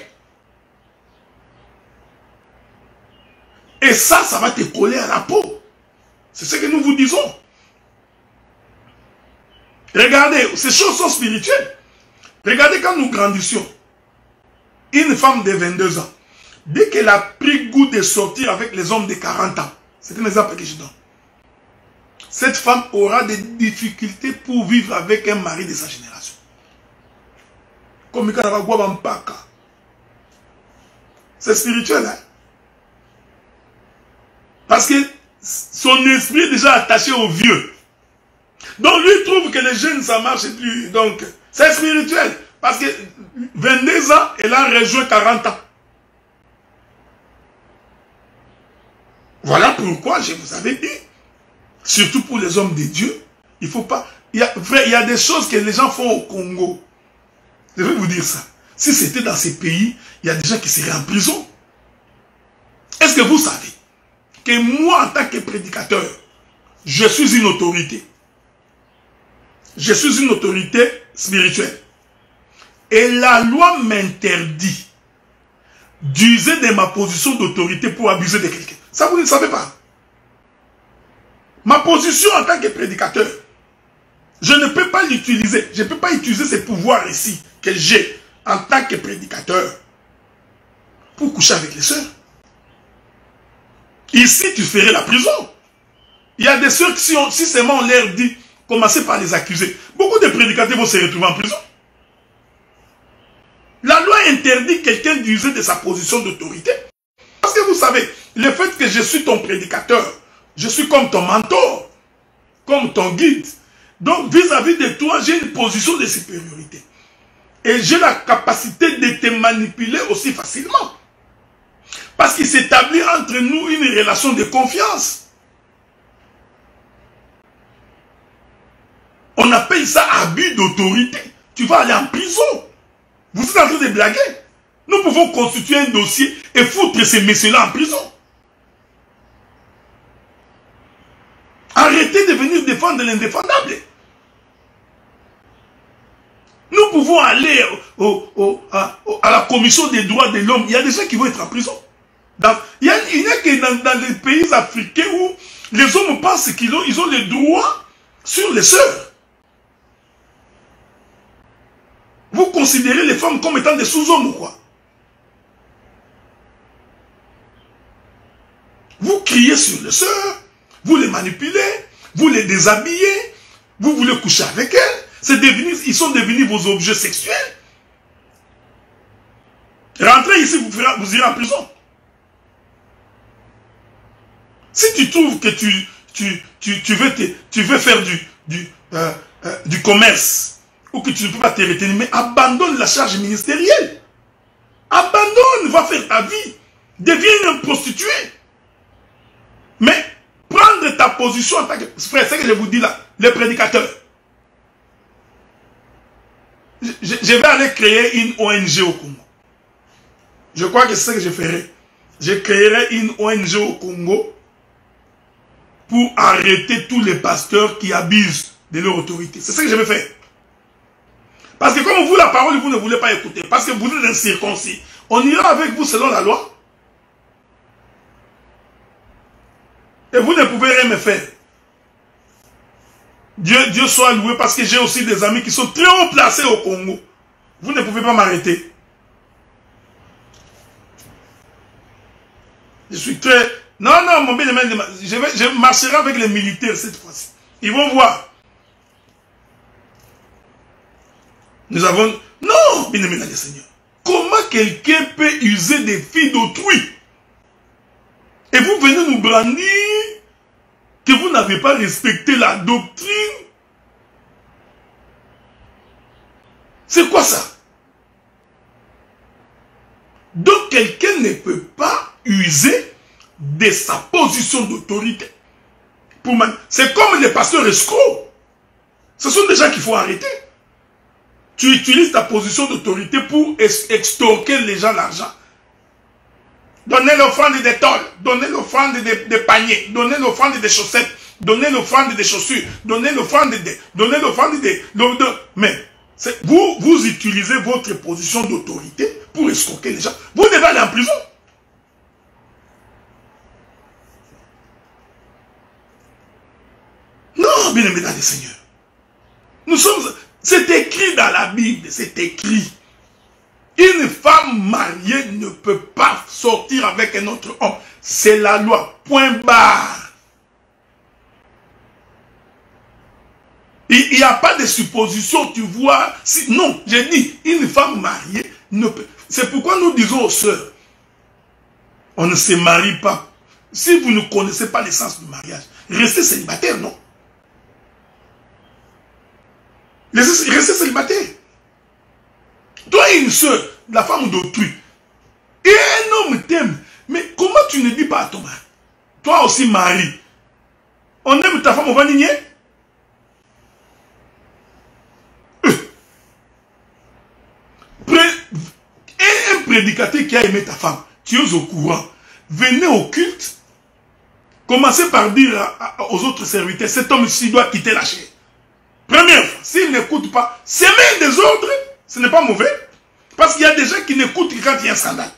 Et ça va te coller à la peau. C'est ce que nous vous disons. Regardez, ces choses sont spirituelles. Regardez quand nous grandissions. Une femme de 22 ans, dès qu'elle a pris goût de sortir avec les hommes de 40 ans, c'est un exemple que je donne. Cette femme aura des difficultés pour vivre avec un mari de sa génération. Comme c'est spirituel, hein? Parce que son esprit est déjà attaché au vieux. Donc lui trouve que les jeunes ça marche plus. Donc c'est spirituel. Parce que 22 ans, elle a rejoint 40 ans. Voilà pourquoi je vous avais dit, surtout pour les hommes de Dieu, il faut pas. Il y a des choses que les gens font au Congo. Je vais vous dire ça. Si c'était dans ces pays, il y a des gens qui seraient en prison. Est-ce que vous savez que moi, en tant que prédicateur, je suis une autorité. Je suis une autorité spirituelle. Et la loi m'interdit d'user de ma position d'autorité pour abuser de quelqu'un. Ça, vous ne savez pas. Ma position en tant que prédicateur, je ne peux pas l'utiliser. Je ne peux pas utiliser ces pouvoirs ici que j'ai en tant que prédicateur pour coucher avec les sœurs. Ici, tu ferais la prison. Il y a des sœurs qui, si seulement on leur dit, commencez par les accuser, beaucoup de prédicateurs vont se retrouver en prison. La loi interdit quelqu'un d'user de sa position d'autorité. Parce que vous savez, le fait que je suis ton prédicateur, je suis comme ton mentor, comme ton guide. Donc, vis-à-vis de toi, j'ai une position de supériorité. Et j'ai la capacité de te manipuler aussi facilement. Parce qu'il s'établit entre nous une relation de confiance. On appelle ça abus d'autorité. Tu vas aller en prison. Vous êtes en train de blaguer. Nous pouvons constituer un dossier et foutre ces messieurs-là en prison. Arrêtez de venir défendre l'indéfendable. Nous pouvons aller à la commission des droits de l'homme. Il y a des gens qui vont être en prison. Il n'y a que dans les pays africains où les hommes pensent qu'ils ont les droits sur les sœurs. Vous considérez les femmes comme étant des sous-hommes ou quoi? Vous criez sur les sœurs, vous les manipulez, vous les déshabillez, vous voulez coucher avec elles, ils sont devenus vos objets sexuels. Rentrez ici, vous irez en prison. Si tu trouves que tu veux faire du commerce ou que tu ne peux pas te retenir, mais abandonne la charge ministérielle. Abandonne, va faire ta vie. Deviens une prostituée. Mais prendre ta position en tant que... Frère, c'est ce que je vous dis là, les prédicateurs. Je vais aller créer une ONG au Congo. Je crois que c'est ce que je ferai. Je créerai une ONG au Congo pour arrêter tous les pasteurs qui abusent de leur autorité. C'est ce que je vais faire. Parce que comme vous, la parole, vous ne voulez pas écouter. Parce que vous êtes incirconcis. On ira avec vous selon la loi. Et vous ne pouvez rien me faire. Dieu soit loué parce que j'ai aussi des amis qui sont très haut placés au Congo. Vous ne pouvez pas m'arrêter. Je suis très... Non, non, mon bien-aimé, je marcherai avec les militaires cette fois-ci. Ils vont voir. Nous avons... Non, bien-aimé dans le Seigneur. Comment quelqu'un peut user des filles d'autrui? Et vous venez nous brandir que vous n'avez pas respecté la doctrine. C'est quoi ça? Donc quelqu'un ne peut pas user de sa position d'autorité. C'est comme les pasteurs escrocs. Ce sont des gens qu'il faut arrêter. Tu utilises ta position d'autorité pour extorquer les gens l'argent. Donnez l'offrande des tôles, donnez l'offrande des paniers, donnez l'offrande des chaussettes, donnez l'offrande des chaussures, donnez l'offrande des... Mais vous utilisez votre position d'autorité pour escroquer les gens. Vous devez aller en prison. Non, bien aimé dans le Seigneur. Nous sommes... C'est écrit dans la Bible, c'est écrit. Une femme mariée ne peut pas sortir avec un autre homme. C'est la loi. Point barre. Il n'y a pas de supposition, tu vois. Non, j'ai dit, une femme mariée ne peut... C'est pourquoi nous disons aux sœurs, on ne se marie pas. Si vous ne connaissez pas l'essence du mariage, restez célibataire, non? Restez célibataire. Toi et une soeur, la femme d'autrui, et un homme t'aime, mais comment tu ne dis pas à ton mari? Toi aussi mari, on aime ta femme, on va nier? Un prédicateur qui a aimé ta femme, tu es au courant, venez au culte, commencez par dire aux autres serviteurs, cet homme-ci doit quitter la chair. Première fois, s'il n'écoute pas, s'aimer des autres, ce n'est pas mauvais. Parce qu'il y a des gens qui n'écoutent que quand il y a un scandale.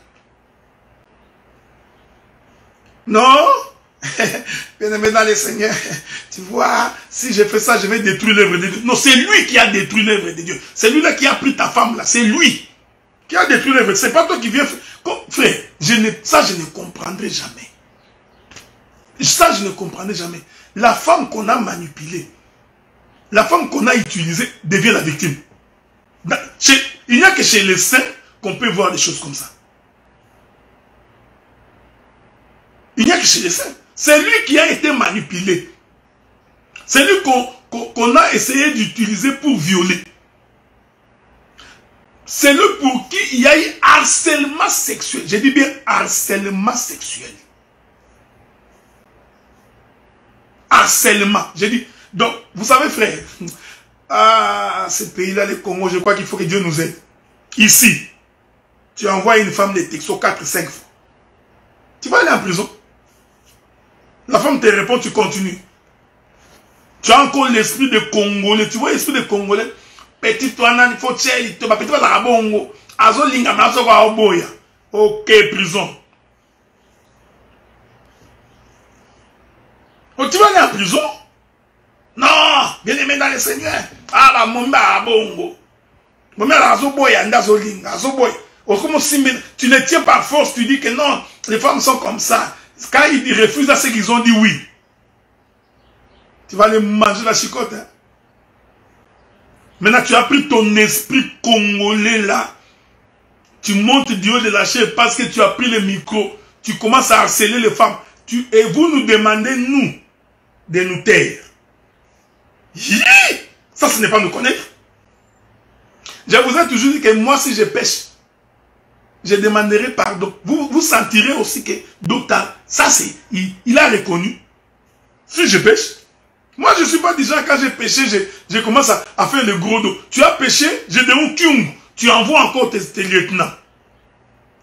Non. Bien-aimé dans le Seigneur, tu vois, si je fais ça, je vais détruire l'œuvre de Dieu. Non, c'est lui qui a détruit l'œuvre de Dieu. C'est lui-là qui a pris ta femme là. C'est lui qui a détruit l'œuvre. C'est pas toi qui viens... Frère, ça je ne comprendrai jamais. Ça je ne comprendrai jamais. La femme qu'on a manipulée, la femme qu'on a utilisée devient la victime. Il n'y a que chez les saints qu'on peut voir des choses comme ça. Il n'y a que chez les saints. C'est lui qui a été manipulé. C'est lui qu'on a essayé d'utiliser pour violer. C'est lui pour qui il y a eu harcèlement sexuel. Je dis bien harcèlement sexuel. Harcèlement. J'ai dit. Donc, vous savez, frère, ce pays-là, le Congo, je crois qu'il faut que Dieu nous aide. Ici, tu envoies une femme des textos 4-5 fois. Tu vas aller en prison. La femme te répond, tu continues. Tu as encore l'esprit de Congolais. Tu vois l'esprit de Congolais? Petit toi, il faut tchéli, tu vas petit toi, bongo. Azo linga, maso wa oboya. Ok, prison. Oh, tu vas aller en prison? Non, bien aimé dans le Seigneur. Ah, la momba bongo. Momba azo boya, ndazo linga, azo boya. Tu les tiens par force, tu dis que non, les femmes sont comme ça. Quand ils refusent à ce qu'ils ont dit oui, tu vas les manger la chicotte. Hein? Maintenant, tu as pris ton esprit congolais là. Tu montes du haut de la chaise parce que tu as pris le micro. Tu commences à harceler les femmes. Et vous nous demandez, nous, de nous taire. Ça, ce n'est pas nous connaître. Je vous ai toujours dit que moi, si je pêche, je demanderai pardon. Vous sentirez aussi que d'autres, ça c'est, il a reconnu. Si je pêche, moi je ne suis pas déjà quand j'ai péché, je commence à faire le gros dos. Tu as péché, je demande Kyung. Tu envoies encore tes lieutenants.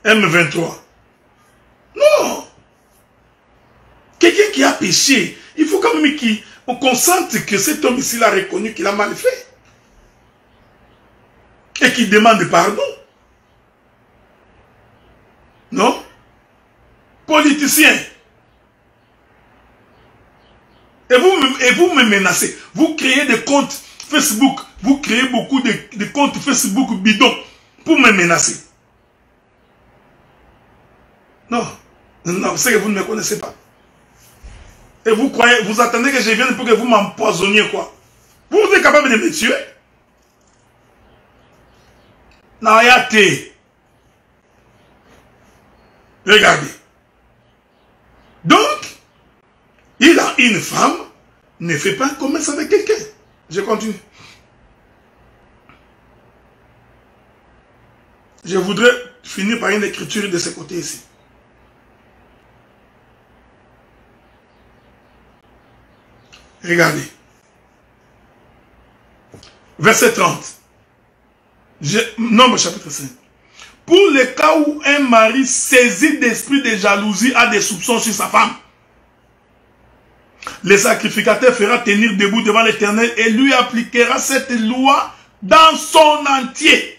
M23. Non. Quelqu'un qui a péché, il faut quand même qu'on sente que cet homme ici l'a reconnu qu'il a mal fait. Et qu'il demande pardon. Non? Politicien. Et vous me menacez. Vous créez des comptes Facebook. Vous créez beaucoup de comptes Facebook bidons pour me menacer. Non. Non, c'est que vous ne me connaissez pas. Et vous croyez, vous attendez que je vienne pour que vous m'empoisonniez quoi? Vous êtes capable de me tuer? Nayate. Regardez. Donc, il a une femme, ne fait pas un commerce avec quelqu'un. Je continue. Je voudrais finir par une écriture de ce côté ici. Regardez. Verset 30. Nombre chapitre 5. Pour le cas où un mari saisi d'esprit de jalousie a des soupçons sur sa femme, le sacrificateur fera tenir debout devant l'Éternel et lui appliquera cette loi dans son entier.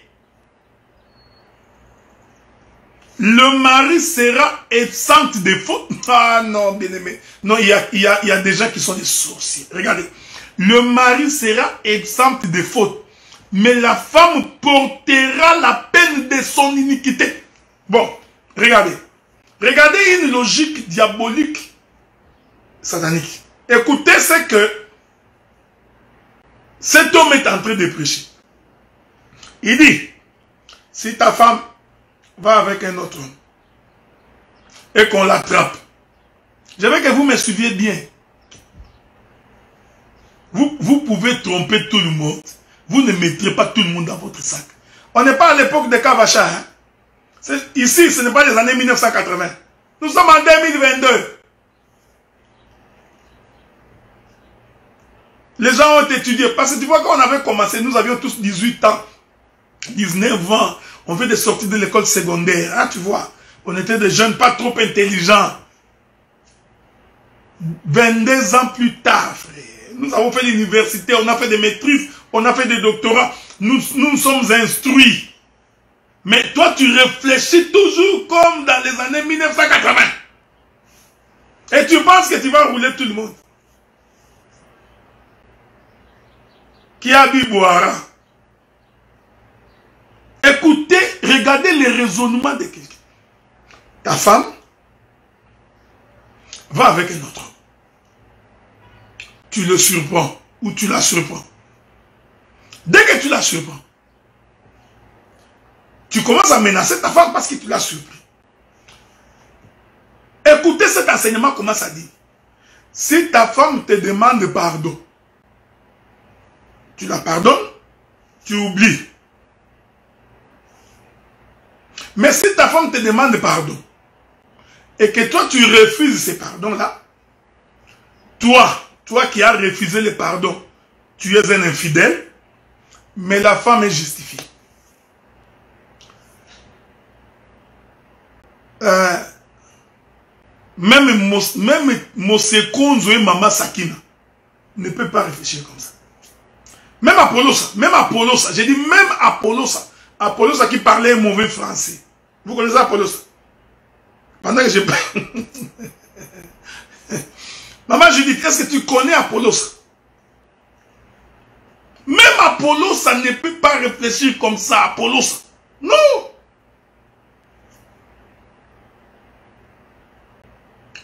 Le mari sera exempt de faute. Ah non, bien aimé. Non, il y a des gens qui sont des sorciers. Regardez. Le mari sera exempt de faute. Mais la femme portera la peine de son iniquité. Bon, regardez. Regardez une logique diabolique satanique. Écoutez ce que cet homme est en train de prêcher. Il dit, si ta femme va avec un autre homme et qu'on l'attrape, je veux que vous me suiviez bien. Vous pouvez tromper tout le monde. Vous ne mettrez pas tout le monde dans votre sac. On n'est pas à l'époque de Kavacha. Hein? Ici, ce n'est pas les années 1980. Nous sommes en 2022. Les gens ont étudié. Parce que tu vois, quand on avait commencé, nous avions tous 18 ans, 19 ans. On fait des sorties de l'école secondaire. Hein, tu vois, on était des jeunes pas trop intelligents. 22 ans plus tard, frère. Nous avons fait l'université, on a fait des maîtrises, on a fait des doctorats. Nous sommes instruits. Mais toi, tu réfléchis toujours comme dans les années 1980. Et tu penses que tu vas rouler tout le monde. Qui a bu boira. Écoutez, regardez les raisonnements de quelqu'un. Ta femme va avec un autre. Tu le surprends ou tu la surprends. Dès que tu la surprends, tu commences à menacer ta femme parce que tu l'as surpris. Écoutez cet enseignement commence à dire. Si ta femme te demande pardon, tu la pardonnes, tu oublies. Mais si ta femme te demande pardon, et que toi tu refuses ce pardon-là, toi qui as refusé le pardon, tu es un infidèle, mais la femme est justifiée. Même Mosekonzo et Mama Sakina ne peut pas réfléchir comme ça. Même Apollosa, j'ai dit même Apollosa qui parlait mauvais français. Vous connaissez Apollosa? Pendant que je parle. Maman Judith, est-ce que tu connais Apollosa? Même Apollosa ne peut pas réfléchir comme ça, Apollosa. Non.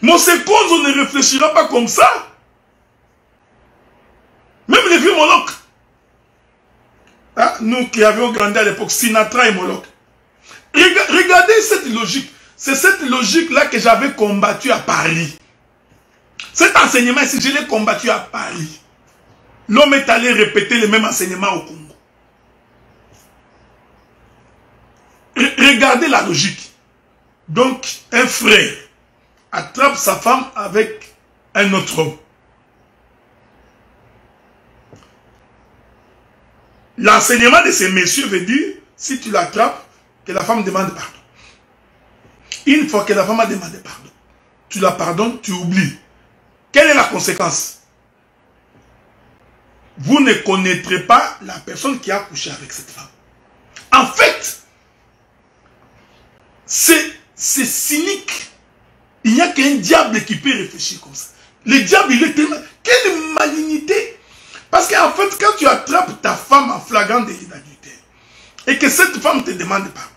Mosekonzo ne réfléchira pas comme ça. Même les vieux Moloch. Hein? Nous qui avions grandi à l'époque, Sinatra et Moloch. Regardez cette logique. C'est cette logique-là que j'avais combattu à Paris. Cet enseignement ici, je l'ai combattu à Paris. L'homme est allé répéter le même enseignement au Congo. Regardez la logique. Donc, un frère attrape sa femme avec un autre homme. L'enseignement de ces messieurs veut dire, si tu l'attrapes, que la femme demande pardon. Une fois que la femme a demandé pardon, tu la pardonnes, tu oublies. Quelle est la conséquence? Vous ne connaîtrez pas la personne qui a couché avec cette femme. En fait, c'est cynique. Il n'y a qu'un diable qui peut réfléchir comme ça. Le diable, il est tellement... Quelle malignité! Parce qu'en fait, quand tu attrapes ta femme en flagrant délit d'adultère, et que cette femme te demande pardon,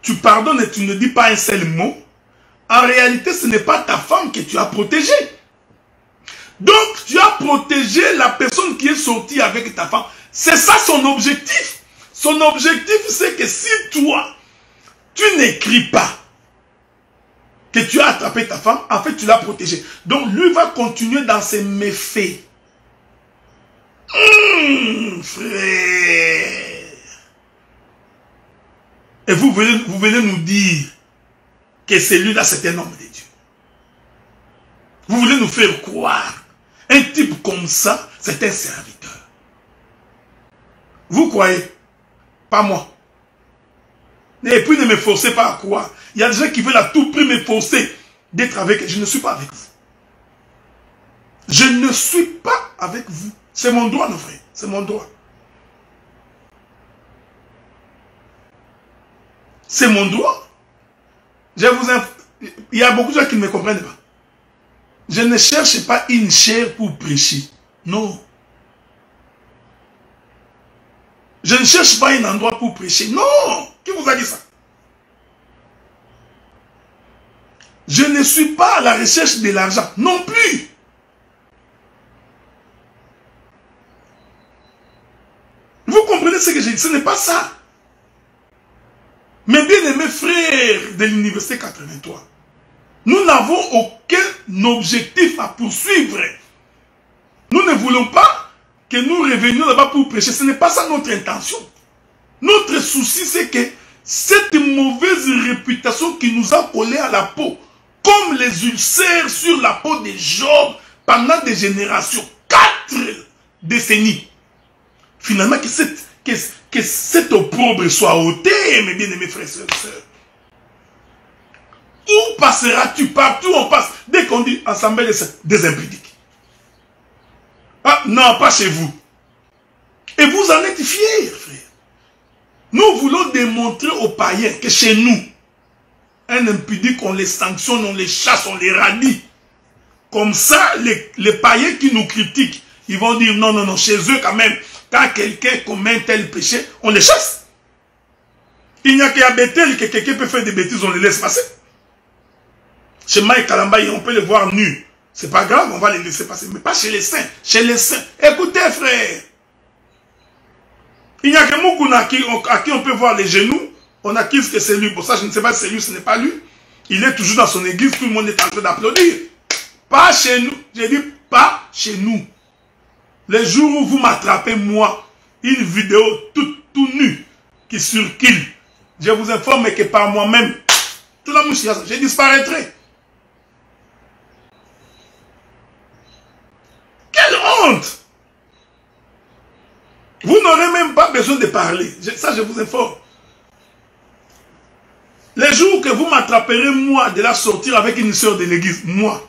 tu pardonnes et tu ne dis pas un seul mot, en réalité, ce n'est pas ta femme que tu as protégée. Donc, tu as protégé la personne qui est sortie avec ta femme. C'est ça son objectif. Son objectif, c'est que si toi, tu n'écris pas que tu as attrapé ta femme, en fait, tu l'as protégée. Donc, lui va continuer dans ses méfaits. Frère. Et vous venez nous dire que celui-là, c'est un homme de Dieu. Vous voulez nous faire croire. Un type comme ça, c'est un serviteur. Vous croyez? Pas moi. Et puis ne me forcez pas à croire. Il y a des gens qui veulent à tout prix me forcer d'être avec. Je ne suis pas avec vous. Je ne suis pas avec vous. C'est mon droit, mon frère. C'est mon droit. C'est mon droit. Il y a beaucoup de gens qui ne me comprennent pas. Je ne cherche pas une chair pour prêcher. Non. Je ne cherche pas un endroit pour prêcher. Non. Qui vous a dit ça? Je ne suis pas à la recherche de l'argent. Non plus. Vous comprenez ce que j'ai dit? Ce n'est pas ça. Mes bien-aimés frères de l'université 83, nous n'avons aucun objectif à poursuivre. Nous ne voulons pas que nous revenions là-bas pour prêcher. Ce n'est pas ça notre intention. Notre souci, c'est que cette mauvaise réputation qui nous a collé à la peau, comme les ulcères sur la peau de Job pendant des générations, 4 décennies, finalement que cet opprobre soit ôté, mes bien-aimés frères et sœurs. Où passeras-tu? Partout on passe. Dès qu'on dit assemblée des impudiques. Ah non, pas chez vous. Et vous en êtes fiers, frère. Nous voulons démontrer aux païens que chez nous, un impudique, on les sanctionne, on les chasse, on les radie. Comme ça, les païens qui nous critiquent, ils vont dire non, non, non, chez eux quand même, quand quelqu'un commet tel péché, on les chasse. Il n'y a qu'à Bethel que quelqu'un peut faire des bêtises, on les laisse passer. Chez Maï Kalambaye, on peut les voir nus. C'est pas grave, on va les laisser passer. Mais pas chez les saints. Chez les saints. Écoutez, frère. Il n'y a que Moukouna à qui on peut voir les genoux. On accuse que c'est lui. Pour ça, je ne sais pas si c'est lui, ce n'est pas lui. Il est toujours dans son église. Tout le monde est en train d'applaudir. Pas chez nous. J'ai dit pas chez nous. Les jours où vous m'attrapez, moi, une vidéo tout nue qui circule, je vous informe que par moi-même, tout la mouche, je disparaîtrai. Quelle honte! Vous n'aurez même pas besoin de parler. Ça, je vous informe. Les jours que vous m'attraperez, moi, de la sortir avec une soeur de l'église, moi,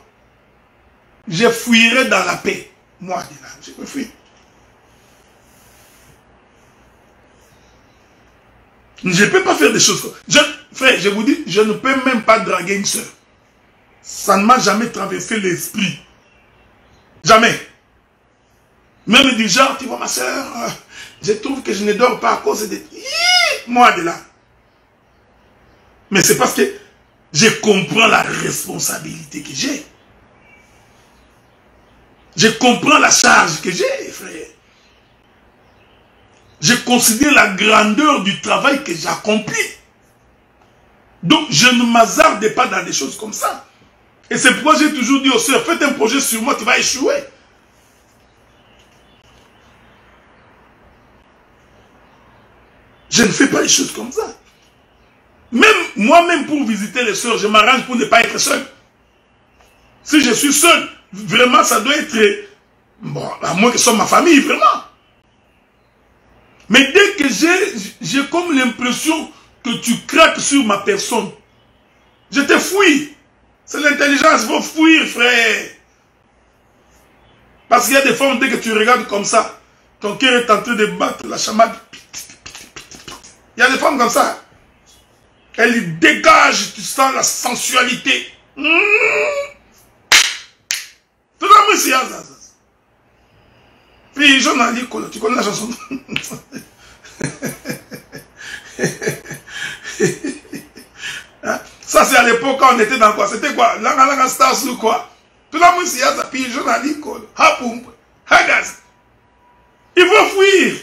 je fuirai dans la paix. Moi, de là, je me fuis. Je ne peux pas faire des choses comme ça. Frère, je vous dis, je ne peux même pas draguer une soeur. Ça ne m'a jamais traversé l'esprit. Jamais. Même du genre, tu vois ma soeur, je trouve que je ne dors pas à cause de... Moi de là. Mais c'est parce que je comprends la responsabilité que j'ai. Je comprends la charge que j'ai, frère. Je considère la grandeur du travail que j'accomplis. Donc, je ne m'hazarde pas dans des choses comme ça. Et c'est pourquoi j'ai toujours dit aux sœurs, faites un projet sur moi qui va échouer. Je ne fais pas les choses comme ça. moi-même pour visiter les sœurs, je m'arrange pour ne pas être seul. Si je suis seul, vraiment ça doit être, bon, à moins que ce soit ma famille, vraiment. Mais dès que j'ai comme l'impression que tu craques sur ma personne, je te fouille. C'est l'intelligence, il faut fuir, frère. Parce qu'il y a des femmes, dès que tu regardes comme ça, ton cœur est en train de battre la chamade. Il y a des femmes comme ça. Elles dégagent, tu sens la sensualité. Tout le monde s'y a ça. Puis, Jean-Ali, tu connais la chanson? Ça, c'est à l'époque quand on était dans quoi? C'était quoi? Langa Stars ou quoi? Tout le monde s'y a ça. Puis, Jean-Ali, Hapoum, Hagas. Il faut fuir.